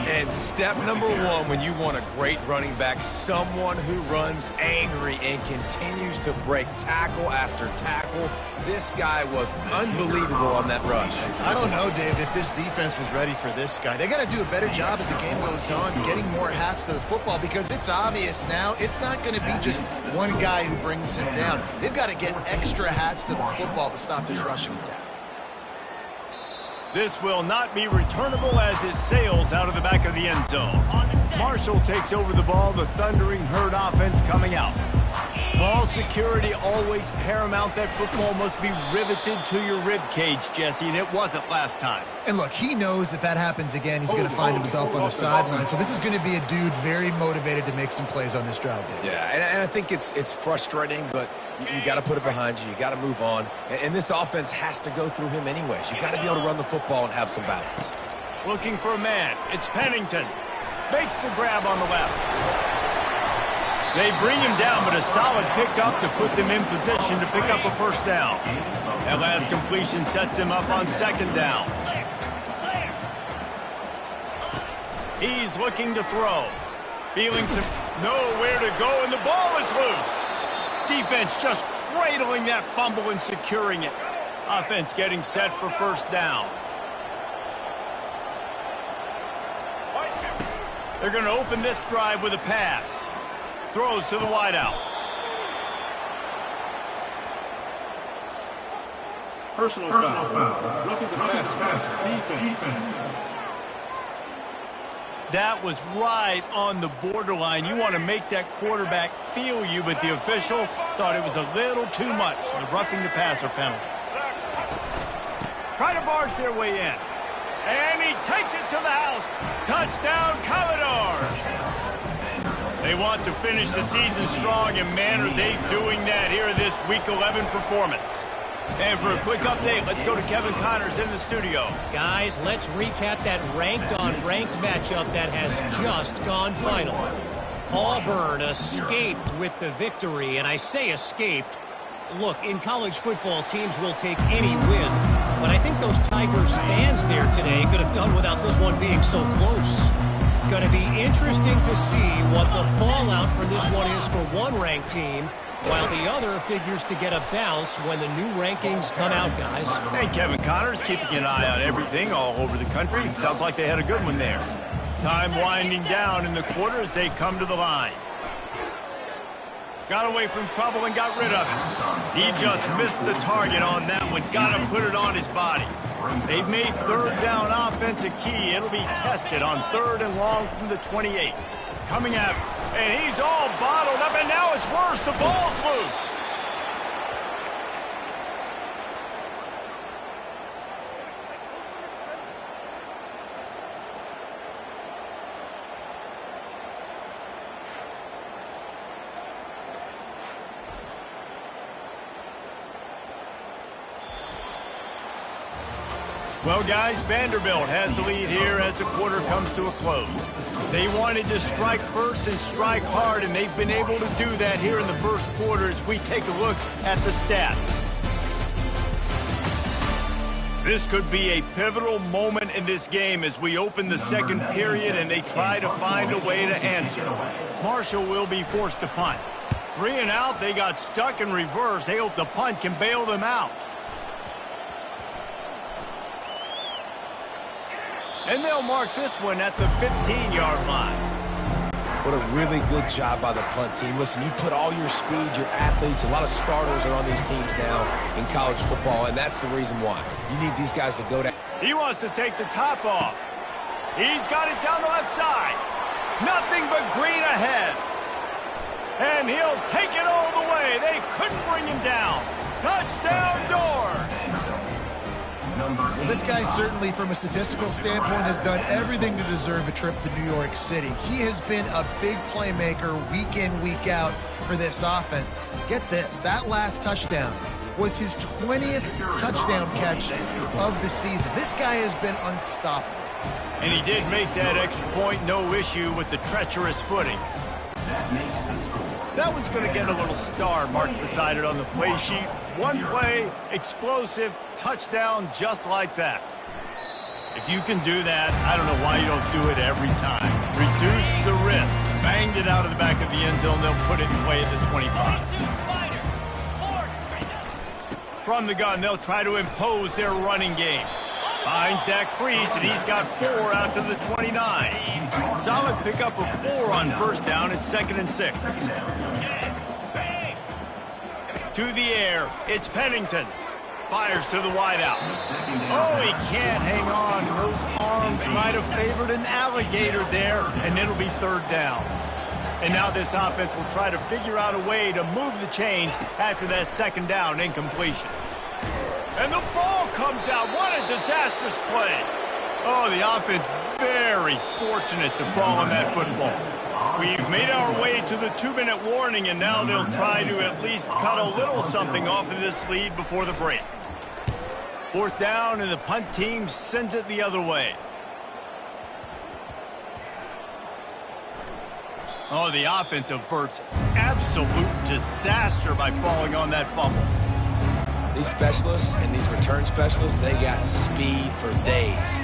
And step number one when you want a great running back, someone who runs angry and continues to break tackle after tackle. This guy was unbelievable on that rush. I don't know, David, if this defense was ready for this guy. They got to do a better job as the game goes on, getting more hats to the football, because it's obvious now it's not going to be just one guy who brings him down. They've got to get extra hats to the football to stop this rushing attack. This will not be returnable as it sails out of the back of the end zone. Marshall takes over the ball, the Thundering Herd offense coming out. Ball security always paramount. That football must be riveted to your rib cage, Jesse, and it wasn't last time. And look, he knows that that happens again. He's going to find himself on the sideline. So this is going to be a dude very motivated to make some plays on this drive. Yeah, and I think it's frustrating, but you got to put it behind you. You got to move on. And this offense has to go through him anyways. You got to be able to run the football and have some balance. Looking for a man. It's Pennington. Makes the grab on the left. They bring him down, but a solid pickup to put them in position to pick up a first down. That last completion sets him up on second down. He's looking to throw. Feeling some nowhere to go, and the ball is loose. Defense just cradling that fumble and securing it. Offense getting set for first down. They're going to open this drive with a pass. Throws to the wideout. Personal foul. Roughing the passer. Defense. That was right on the borderline. You want to make that quarterback feel you, but the official thought it was a little too much. The roughing the passer penalty. Try to barge their way in. And he takes it to the house. Touchdown, Commodores. They want to finish the season strong, and man, are they doing that here in this Week 11 performance. And for a quick update, let's go to Kevin Connors in the studio. Guys, let's recap that ranked-on-ranked matchup that has just gone final. Auburn escaped with the victory, and I say escaped. Look, in college football, teams will take any win, but I think those Tigers fans there today could have done without this one being so close. Going to be interesting to see what the fallout from this one is for one ranked team, while the other figures to get a bounce when the new rankings come out, guys. And Kevin Connors keeping an eye on everything all over the country. Sounds like they had a good one there. Time winding down in the quarter as they come to the line. Got away from trouble and got rid of it. He just missed the target on that one. Got to put it on his body. They've made third down offense a key. It'll be tested on 3rd and long from the 28. Coming at him. And he's all bottled up, and now it's worse. The ball's loose. Well, guys, Vanderbilt has the lead here as the quarter comes to a close. They wanted to strike first and strike hard, and they've been able to do that here in the first quarter as we take a look at the stats. This could be a pivotal moment in this game as we open the second period and they try to find a way to answer. Marshall will be forced to punt. 3 and out, they got stuck in reverse. They hope the punt can bail them out. And they'll mark this one at the 15-yard line. What a really good job by the punt team. Listen, you put all your speed, your athletes, a lot of starters are on these teams now in college football, and that's the reason why. You need these guys to go down. He wants to take the top off. He's got it down the left side. Nothing but green ahead. And he'll take it all the way. They couldn't bring him down. Touchdown, Doors. Well, this guy certainly, from a statistical standpoint, has done everything to deserve a trip to New York City. He has been a big playmaker week in, week out for this offense. Get this, that last touchdown was his 20th touchdown catch of the season. This guy has been unstoppable. And he did make that extra point, no issue with the treacherous footing. That one's going to get a little star marked beside it on the play sheet. One play, explosive, touchdown, just like that. If you can do that, I don't know why you don't do it every time. Reduce the risk. Banged it out of the back of the end zone. They'll put it in play at the 25. From the gun, they'll try to impose their running game. Finds that crease, and he's got 4 out to the 29. Solid pickup of 4 on first down. It's 2nd and 6. To the air, it's Pennington. Fires to the wideout. Oh, he can't hang on. Those arms might have favored an alligator there, and it'll be 3rd down. And now this offense will try to figure out a way to move the chains after that 2nd down incompletion. And the ball comes out. What a disastrous play. Oh, the offense very fortunate to fall on that football. We've made our way to the 2-minute warning, and now they'll try to at least cut a little something off of this lead before the break. 4th down, and the punt team sends it the other way. Oh, the offense averts absolute disaster by falling on that fumble. These specialists and these return specialists, they got speed for days.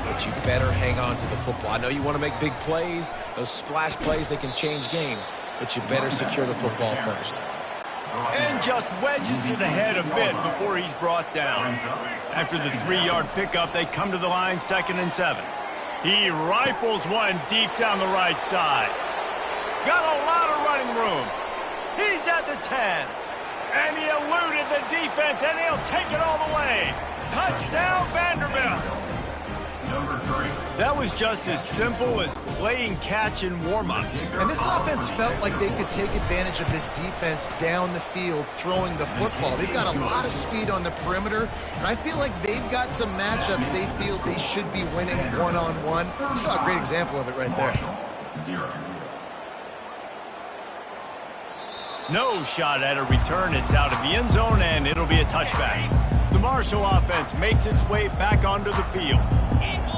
But you better hang on to the football. I know you want to make big plays, those splash plays that can change games, but you better secure the football first. And just wedges it ahead a bit before he's brought down. After the 3-yard pickup, they come to the line 2nd and 7. He rifles one deep down the right side. Got a lot of running room. He's at the 10. And he eluded the defense, and he'll take it all the way. Touchdown, Vanderbilt. Number 3. That was just as simple as playing catch in warm-ups. And this offense felt like they could take advantage of this defense down the field throwing the football. They've got a lot of speed on the perimeter, and I feel like they've got some matchups they feel they should be winning one-on-one. You saw a great example of it right there. 0. No shot at a return. It's out of the end zone, and it'll be a touchback. The Marshall offense makes its way back onto the field.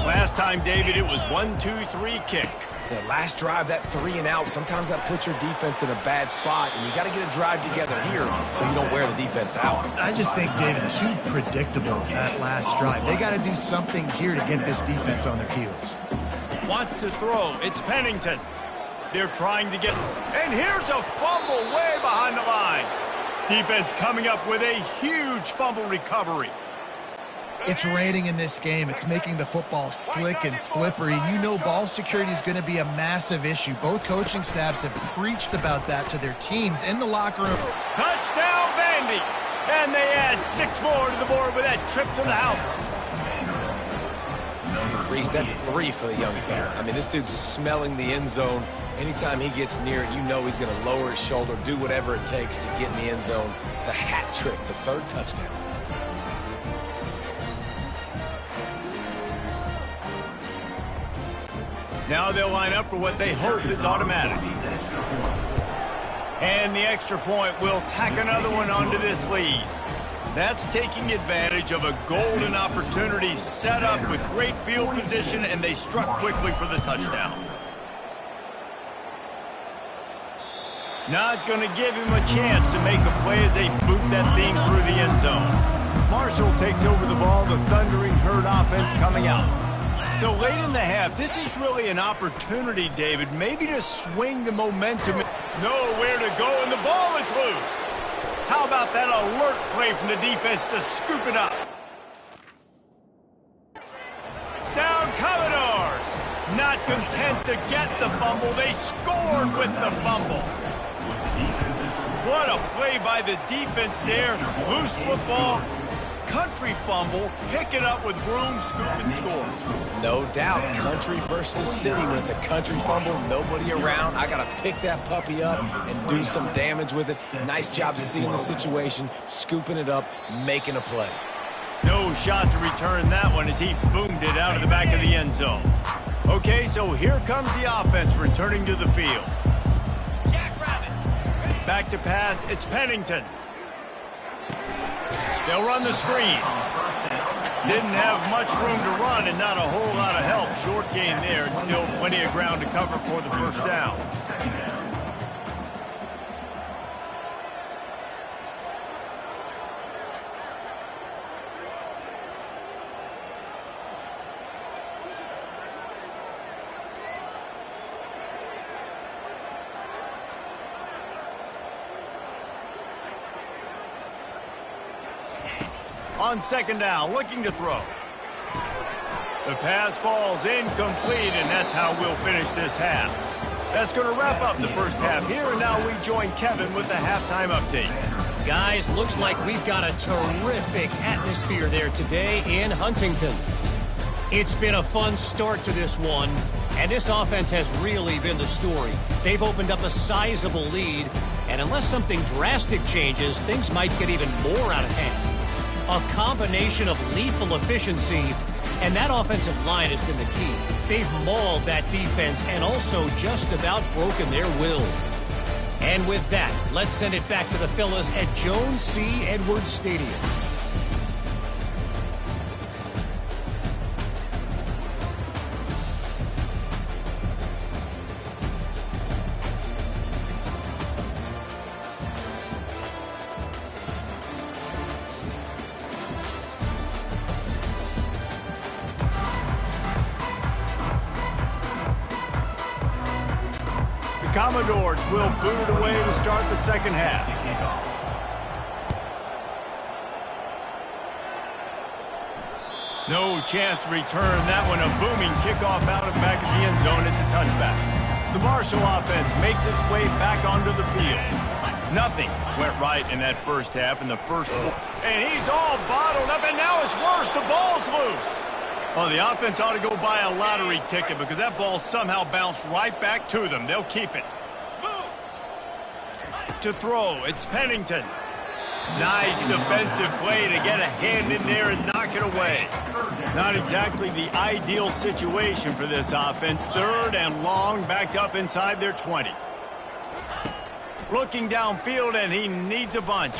Last time, David, it was 1-2-3 kick. The last drive, that 3 and out, sometimes that puts your defense in a bad spot, and you got to get a drive together here so you don't wear the defense out. I just think, David, too predictable that last drive. They got to do something here to get this defense on their heels. Wants to throw. It's Pennington. They're trying to get... And here's a fumble way behind the line. Defense coming up with a huge fumble recovery. It's raining in this game. It's making the football slick and slippery. You know ball security is going to be a massive issue. Both coaching staffs have preached about that to their teams in the locker room. Touchdown, Vandy. And they add 6 more to the board with that trip to the house. Reese, that's 3 for the young fella. I mean, this dude's smelling the end zone. Anytime he gets near it, you know he's going to lower his shoulder, do whatever it takes to get in the end zone. The hat trick, the 3rd touchdown. Now they'll line up for what they hope is automatic. And the extra point will tack another one onto this lead. That's taking advantage of a golden opportunity set up with great field position, and they struck quickly for the touchdown. Not going to give him a chance to make a play as they boot that thing through the end zone. Marshall takes over the ball, the thundering herd offense coming out. So late in the half, this is really an opportunity, David, maybe to swing the momentum. Nowhere to go, and the ball is loose. How about that alert play from the defense to scoop it up? Down Commodores. Not content to get the fumble, they scored with the fumble. What a play by the defense there. Loose football, country fumble, pick it up with room, scoop, and score. No doubt, country versus city. When it's a country fumble, nobody around. I got to pick that puppy up and do some damage with it. Nice job seeing the situation, scooping it up, making a play. No shot to return that one as he boomed it out of the back of the end zone. Okay, so here comes the offense returning to the field. Back to pass, it's Pennington. They'll run the screen. Didn't have much room to run and not a whole lot of help. Short gain there, and still plenty of ground to cover for the first down. On 2nd down, looking to throw. The pass falls incomplete, and that's how we'll finish this half. That's going to wrap up the first half here, and now we join Kevin with the halftime update. Guys, looks like we've got a terrific atmosphere there today in Huntington. It's been a fun start to this one, and this offense has really been the story. They've opened up a sizable lead, and unless something drastic changes, things might get even more out of hand. A combination of lethal efficiency, and that offensive line has been the key. They've mauled that defense and also just about broken their will. And with that, let's send it back to the fellas at Jones C. Edwards Stadium. Commodores will boot it away to start the second half. No chance to return that one. A booming kickoff out of the back of the end zone. It's a touchback. The Marshall offense makes its way back onto the field. Nothing went right in that first half in the first quarter. And he's all bottled up, and now it's worse. The ball's loose. Well, the offense ought to go buy a lottery ticket because that ball somehow bounced right back to them. They'll keep it. To throw, it's Pennington. Nice defensive play to get a hand in there and knock it away. Not exactly the ideal situation for this offense. Third and long, backed up inside their 20. Looking downfield, and he needs a bunch.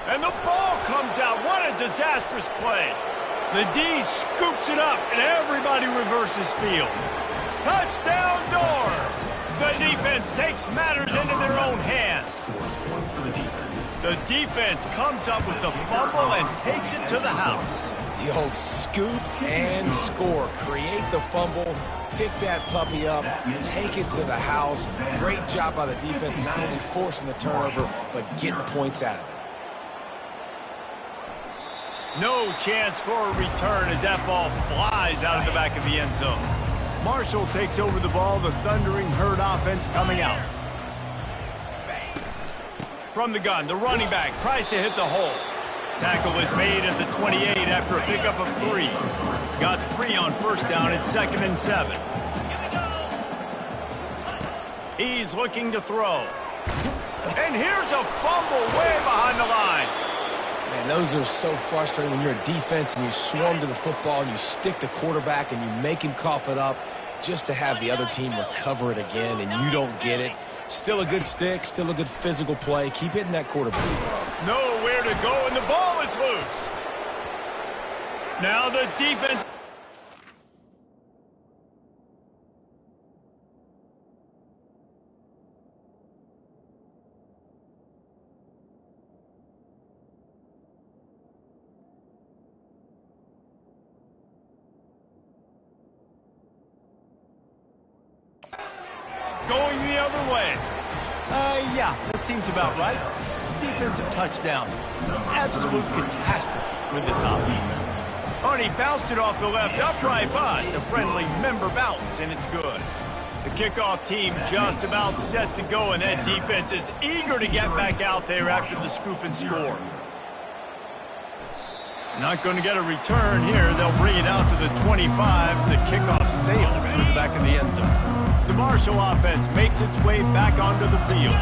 And the ball comes out. What a disastrous play. The D scoops it up, and everybody reverses field. Touchdown Doors! The defense takes matters into their own hands. The defense comes up with the fumble and takes it to the house. The old scoop and score. Create the fumble, pick that puppy up, take it to the house. Great job by the defense, not only forcing the turnover, but getting points out of it. No chance for a return as that ball flies out of the back of the end zone. Marshall takes over the ball, the Thundering Herd offense coming out. From the gun, the running back tries to hit the hole. Tackle is made at the 28 after a pickup of 3. Got 3 on first down at 2nd and 7. He's looking to throw. And here's a fumble way behind the line. Man, those are so frustrating when you're a defense and you swarm to the football and you stick the quarterback and you make him cough it up just to have the other team recover it again and you don't get it. Still a good stick, still a good physical play. Keep hitting that quarterback. Nowhere to go, and the ball is loose. Now the defense. Going the other way. Yeah, that seems about right. Defensive touchdown. Absolute catastrophe with this offense. Oh, and he bounced it off the left upright, but the friendly member bounced, and it's good. The kickoff team just about set to go, and that defense is eager to get back out there after the scoop and score. Not going to get a return here. They'll bring it out to the 25 as the kickoff sails through the back of the end zone. The Marshall offense makes its way back onto the field.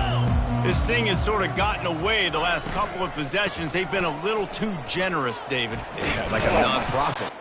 This thing has sort of gotten away the last couple of possessions. They've been a little too generous, David. Yeah, like a non-profit.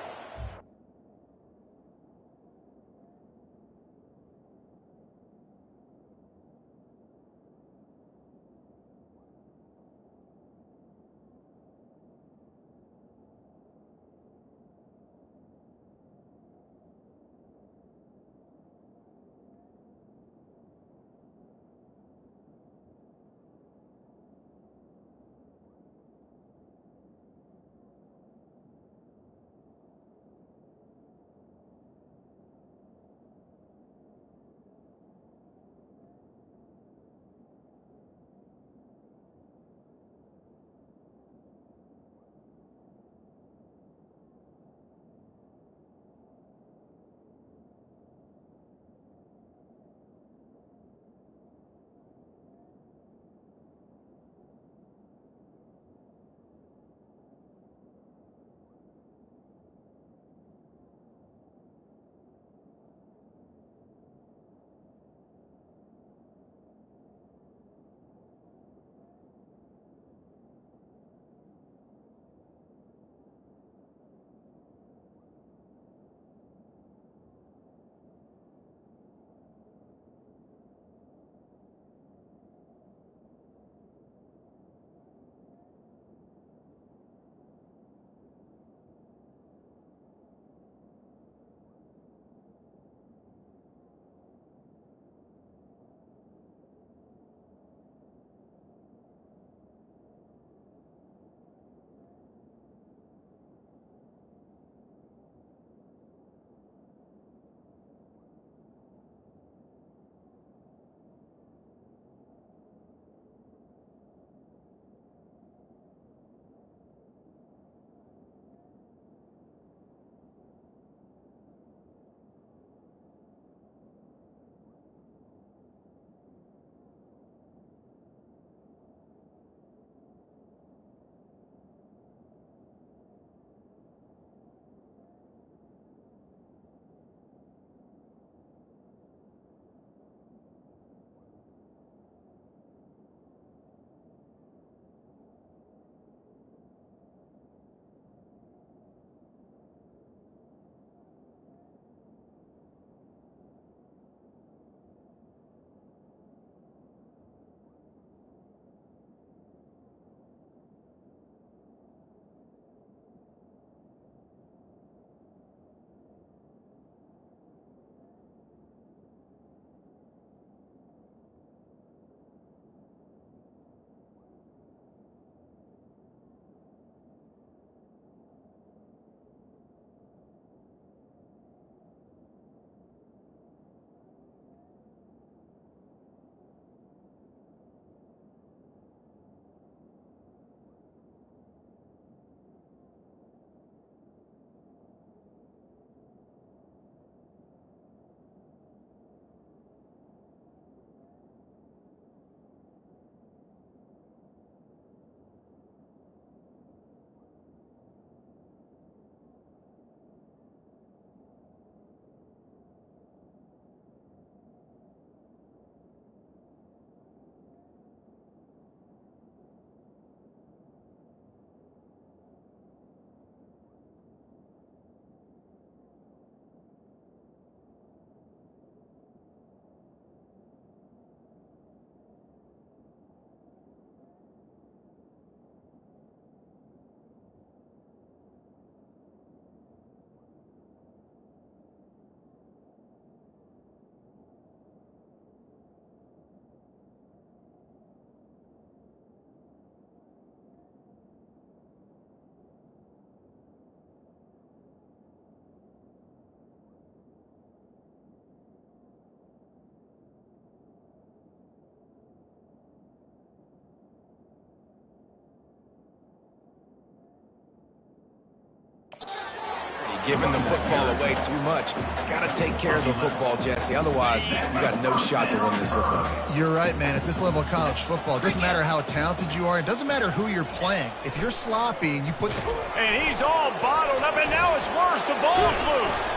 giving the football away too much. Got to take care of the football, Jesse. Otherwise, you got no shot to win this football game. You're right, man. At this level of college football, it doesn't matter how talented you are. It doesn't matter who you're playing. If you're sloppy and you put... And he's all bottled up, and now it's worse. The ball's loose.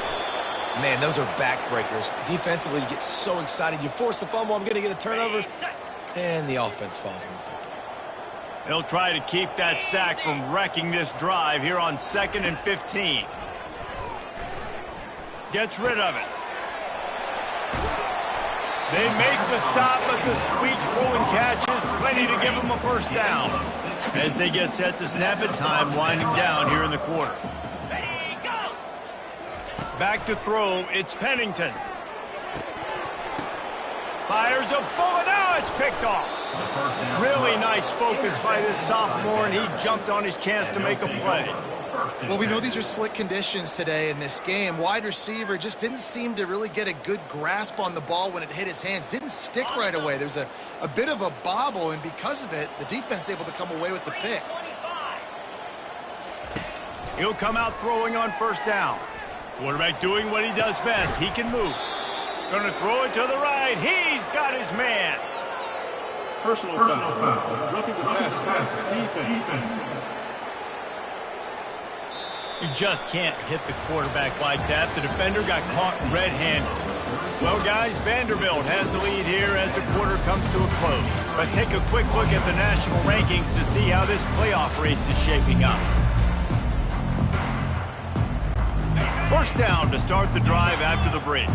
Man, those are backbreakers. Defensively, you get so excited. You force the fumble. I'm going to get a turnover. And the offense falls on the football. They'll try to keep that sack from wrecking this drive here on 2nd and 15. Gets rid of it. They make the stop, but the sweet throwing catch is plenty to give them a first down. As they get set to snap it, time winding down here in the quarter. Back to throw, it's Pennington. Fires a bullet, now it's picked off. Really nice focus by this sophomore, and he jumped on his chance to make a play. Well, we know these are slick conditions today in this game. Wide receiver just didn't seem to really get a good grasp on the ball when it hit his hands. Didn't stick right away. There's a bit of a bobble, and because of it, the defense able to come away with the pick. He'll come out throwing on first down. Quarterback doing what he does best. He can move. Going to throw it to the right. He's got his man. Personal foul. Roughing the pass. Defense. You just can't hit the quarterback like that. The defender got caught red-handed. Well, guys, Vanderbilt has the lead here as the quarter comes to a close. Let's take a quick look at the national rankings to see how this playoff race is shaping up. First down to start the drive after the break.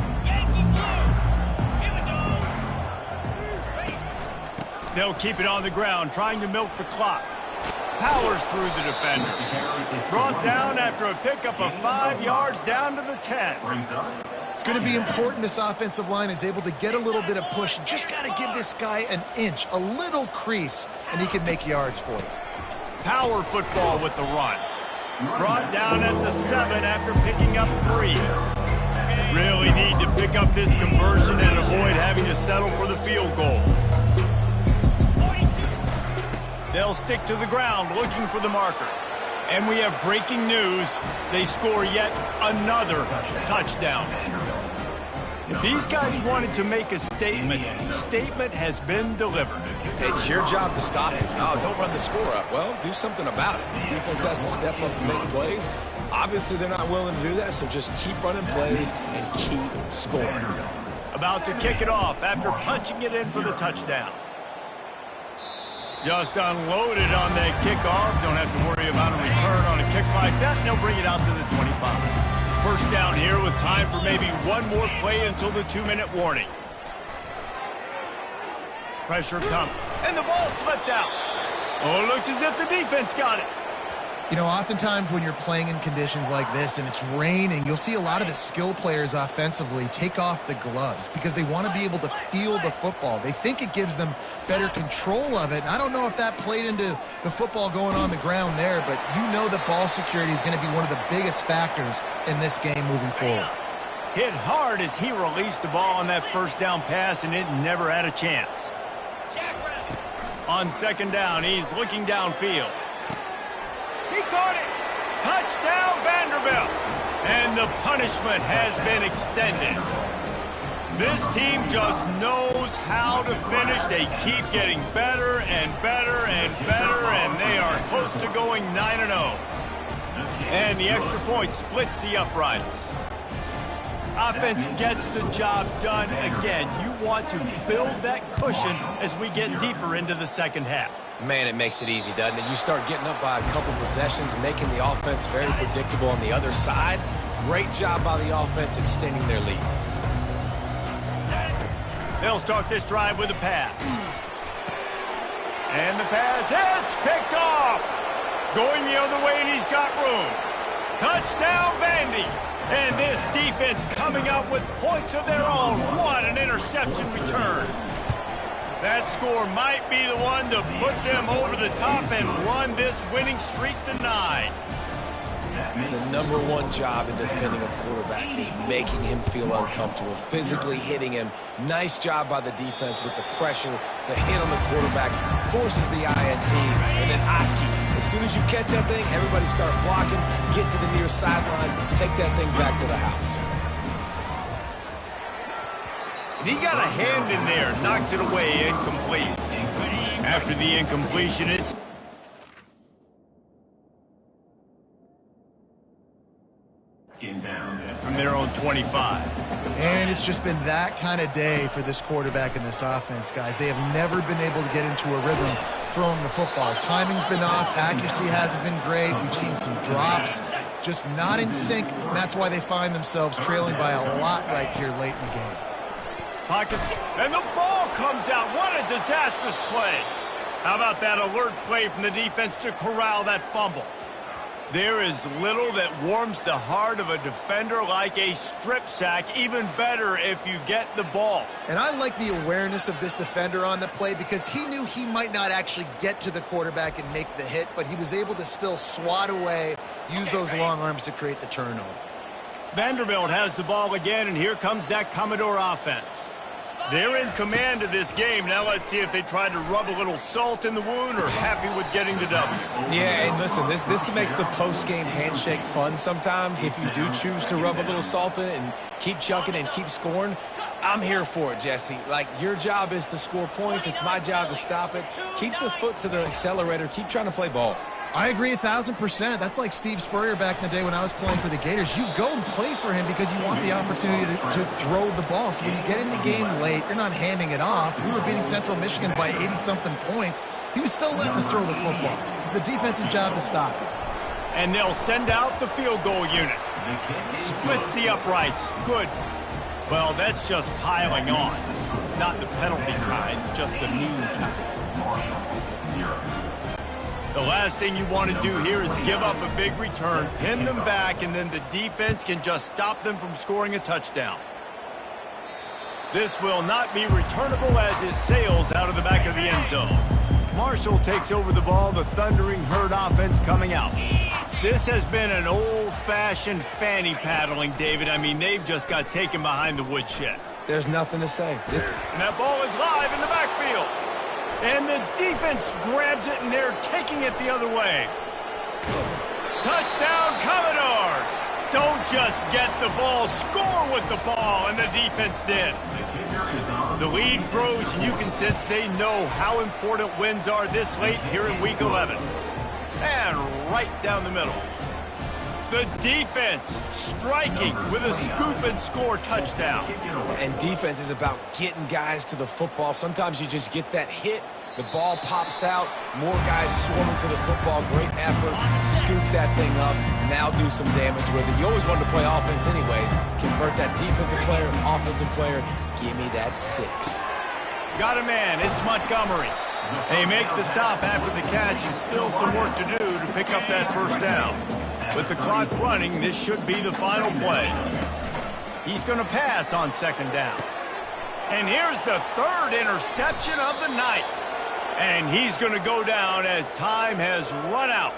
They'll keep it on the ground, trying to milk the clock. Powers through the defender. Brought down after a pickup of 5 yards down to the 10. It's going to be important this offensive line is able to get a little bit of push. Just got to give this guy an inch, a little crease, and he can make yards for you. Power football with the run. Brought down at the 7 after picking up 3. Really need to pick up this conversion and avoid having to settle for the field goal. They'll stick to the ground looking for the marker. And we have breaking news. They score yet another touchdown. If these guys wanted to make a statement, the statement has been delivered. It's your job to stop it. Oh, don't run the score up. Well, do something about it. The defense has to step up and make plays. Obviously, they're not willing to do that, so just keep running plays and keep scoring. About to kick it off after punching it in for the touchdown. Just unloaded on that kickoff. Don't have to worry about a return on a kick like that. And they'll bring it out to the 25. First down here with time for maybe one more play until the 2-minute warning. Pressure comes. And the ball slipped out. Oh, it looks as if the defense got it. You know, oftentimes when you're playing in conditions like this and it's raining, you'll see a lot of the skill players offensively take off the gloves because they want to be able to feel the football. They think it gives them better control of it. And I don't know if that played into the football going on the ground there, but you know that ball security is going to be one of the biggest factors in this game moving forward. Hit hard as he released the ball on that first down pass, and it never had a chance. On second down, he's looking downfield. He caught it. Touchdown, Vanderbilt. And the punishment has been extended. This team just knows how to finish. They keep getting better and better and better, and they are close to going 9-0. And the extra point splits the uprights. Offense gets the job done again. You want to build that cushion as we get deeper into the second half. Man, it makes it easy, doesn't it? You start getting up by a couple possessions, making the offense very predictable on the other side. Great job by the offense extending their lead. They'll start this drive with a pass. And the pass hits, picked off. Going the other way, and he's got room. Touchdown, Vandy. And this defense coming up with points of their own. What an interception return. That score might be the one to put them over the top and run this winning streak to 9. The #1 job in defending a quarterback is making him feel uncomfortable, physically hitting him. Nice job by the defense with the pressure. The hit on the quarterback forces the INT. And then Oski, as soon as you catch that thing, everybody start blocking, get to the near sideline, take that thing back to the house. And he got a hand in there, knocks it away, incomplete. After the incompletion, it's inbound from their own 25. And it's just been that kind of day for this quarterback and this offense, guys. They have never been able to get into a rhythm throwing the football. Timing's been off. Accuracy hasn't been great. We've seen some drops. Just not in sync, and that's why they find themselves trailing by a lot right here late in the game. Pockets, and the ball comes out. What a disastrous play. How about that alert play from the defense to corral that fumble? There is little that warms the heart of a defender like a strip sack. Even better if you get the ball. And I like the awareness of this defender on the play because he knew he might not actually get to the quarterback and make the hit, but he was able to still swat away, use those long arms to create the turnover. Vanderbilt has the ball again, and here comes that Commodore offense. They're in command of this game. Now let's see if they try to rub a little salt in the wound or happy with getting the W. Yeah, and listen, this makes the post-game handshake fun sometimes. If you do choose to rub a little salt in it and keep chucking and keep scoring, I'm here for it, Jesse. Like, your job is to score points. It's my job to stop it. Keep the foot to the accelerator. Keep trying to play ball. I agree 1,000%. That's like Steve Spurrier back in the day when I was playing for the Gators. You go and play for him because you want the opportunity to throw the ball. So when you get in the game late, you're not handing it off. We were beating Central Michigan by 80-something points. He was still letting us throw the football. It's the defense's job to stop it. And they'll send out the field goal unit. Splits the uprights. Good. Well, that's just piling on. Not the penalty kind, just the mean kind. The last thing you want to do here is give up a big return, pin them back, and then the defense can just stop them from scoring a touchdown. This will not be returnable as it sails out of the back of the end zone. Marshall takes over the ball, the Thundering Herd offense coming out. This has been an old-fashioned fanny paddling, David. I mean, they've just got taken behind the woodshed. There's nothing to say. And that ball is live in the backfield. And the defense grabs it, and they're taking it the other way. Touchdown, Commodores! Don't just get the ball, score with the ball, and the defense did. The lead grows, and you can sense they know how important wins are this late here in Week 11. And right down the middle. The defense striking with a scoop and score touchdown. And defense is about getting guys to the football. Sometimes you just get that hit, the ball pops out, more guys swarming to the football. Great effort, scoop that thing up, now do some damage with it. You always wanted to play offense anyways. Convert that defensive player, offensive player, give me that 6. Got a man, it's Montgomery. They make the stop after the catch, and still some work to do to pick up that first down. With the clock running, this should be the final play. He's going to pass on second down. And here's the third interception of the night. And he's going to go down as time has run out.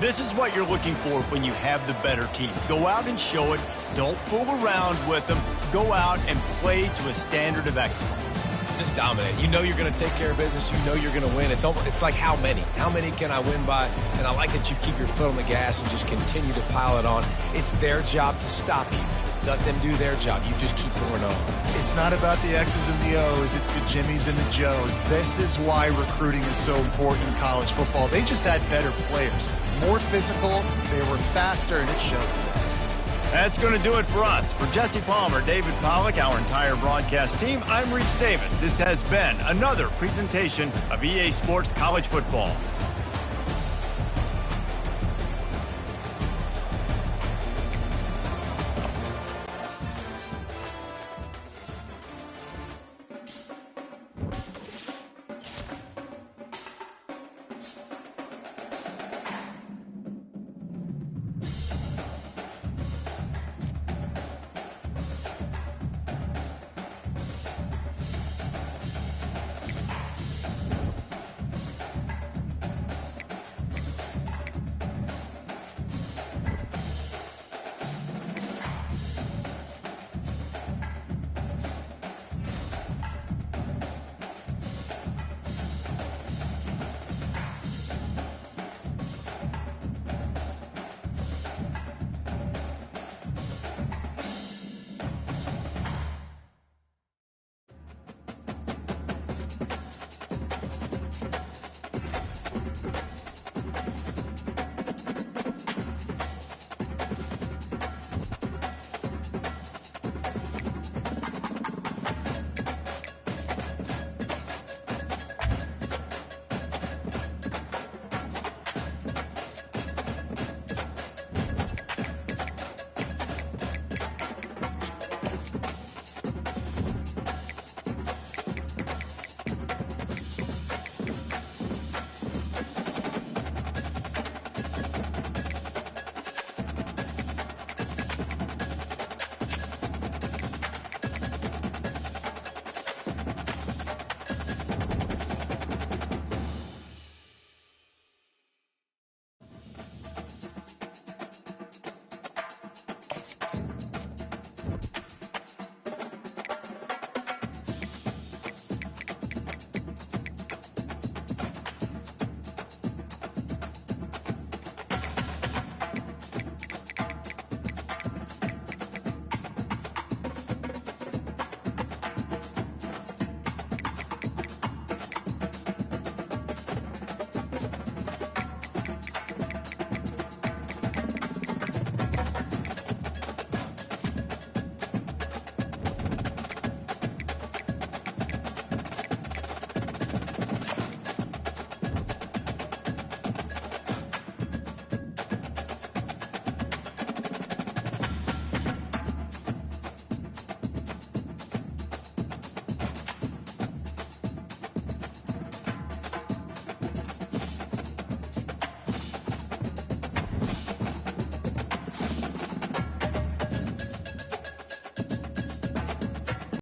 This is what you're looking for when you have the better team. Go out and show it. Don't fool around with them. Go out and play to a standard of excellence. Just dominate. You know you're going to take care of business. You know you're going to win. It's like how many? How many can I win by? And I like that you keep your foot on the gas and just continue to pile it on. It's their job to stop you. Let them do their job. You just keep going on. It's not about the X's and the O's. It's the Jimmies and the Joes. This is why recruiting is so important in college football. They just had better players. More physical, they were faster, and it showed today. That's going to do it for us. For Jesse Palmer, David Pollack, our entire broadcast team, I'm Reese Davis. This has been another presentation of EA Sports College Football.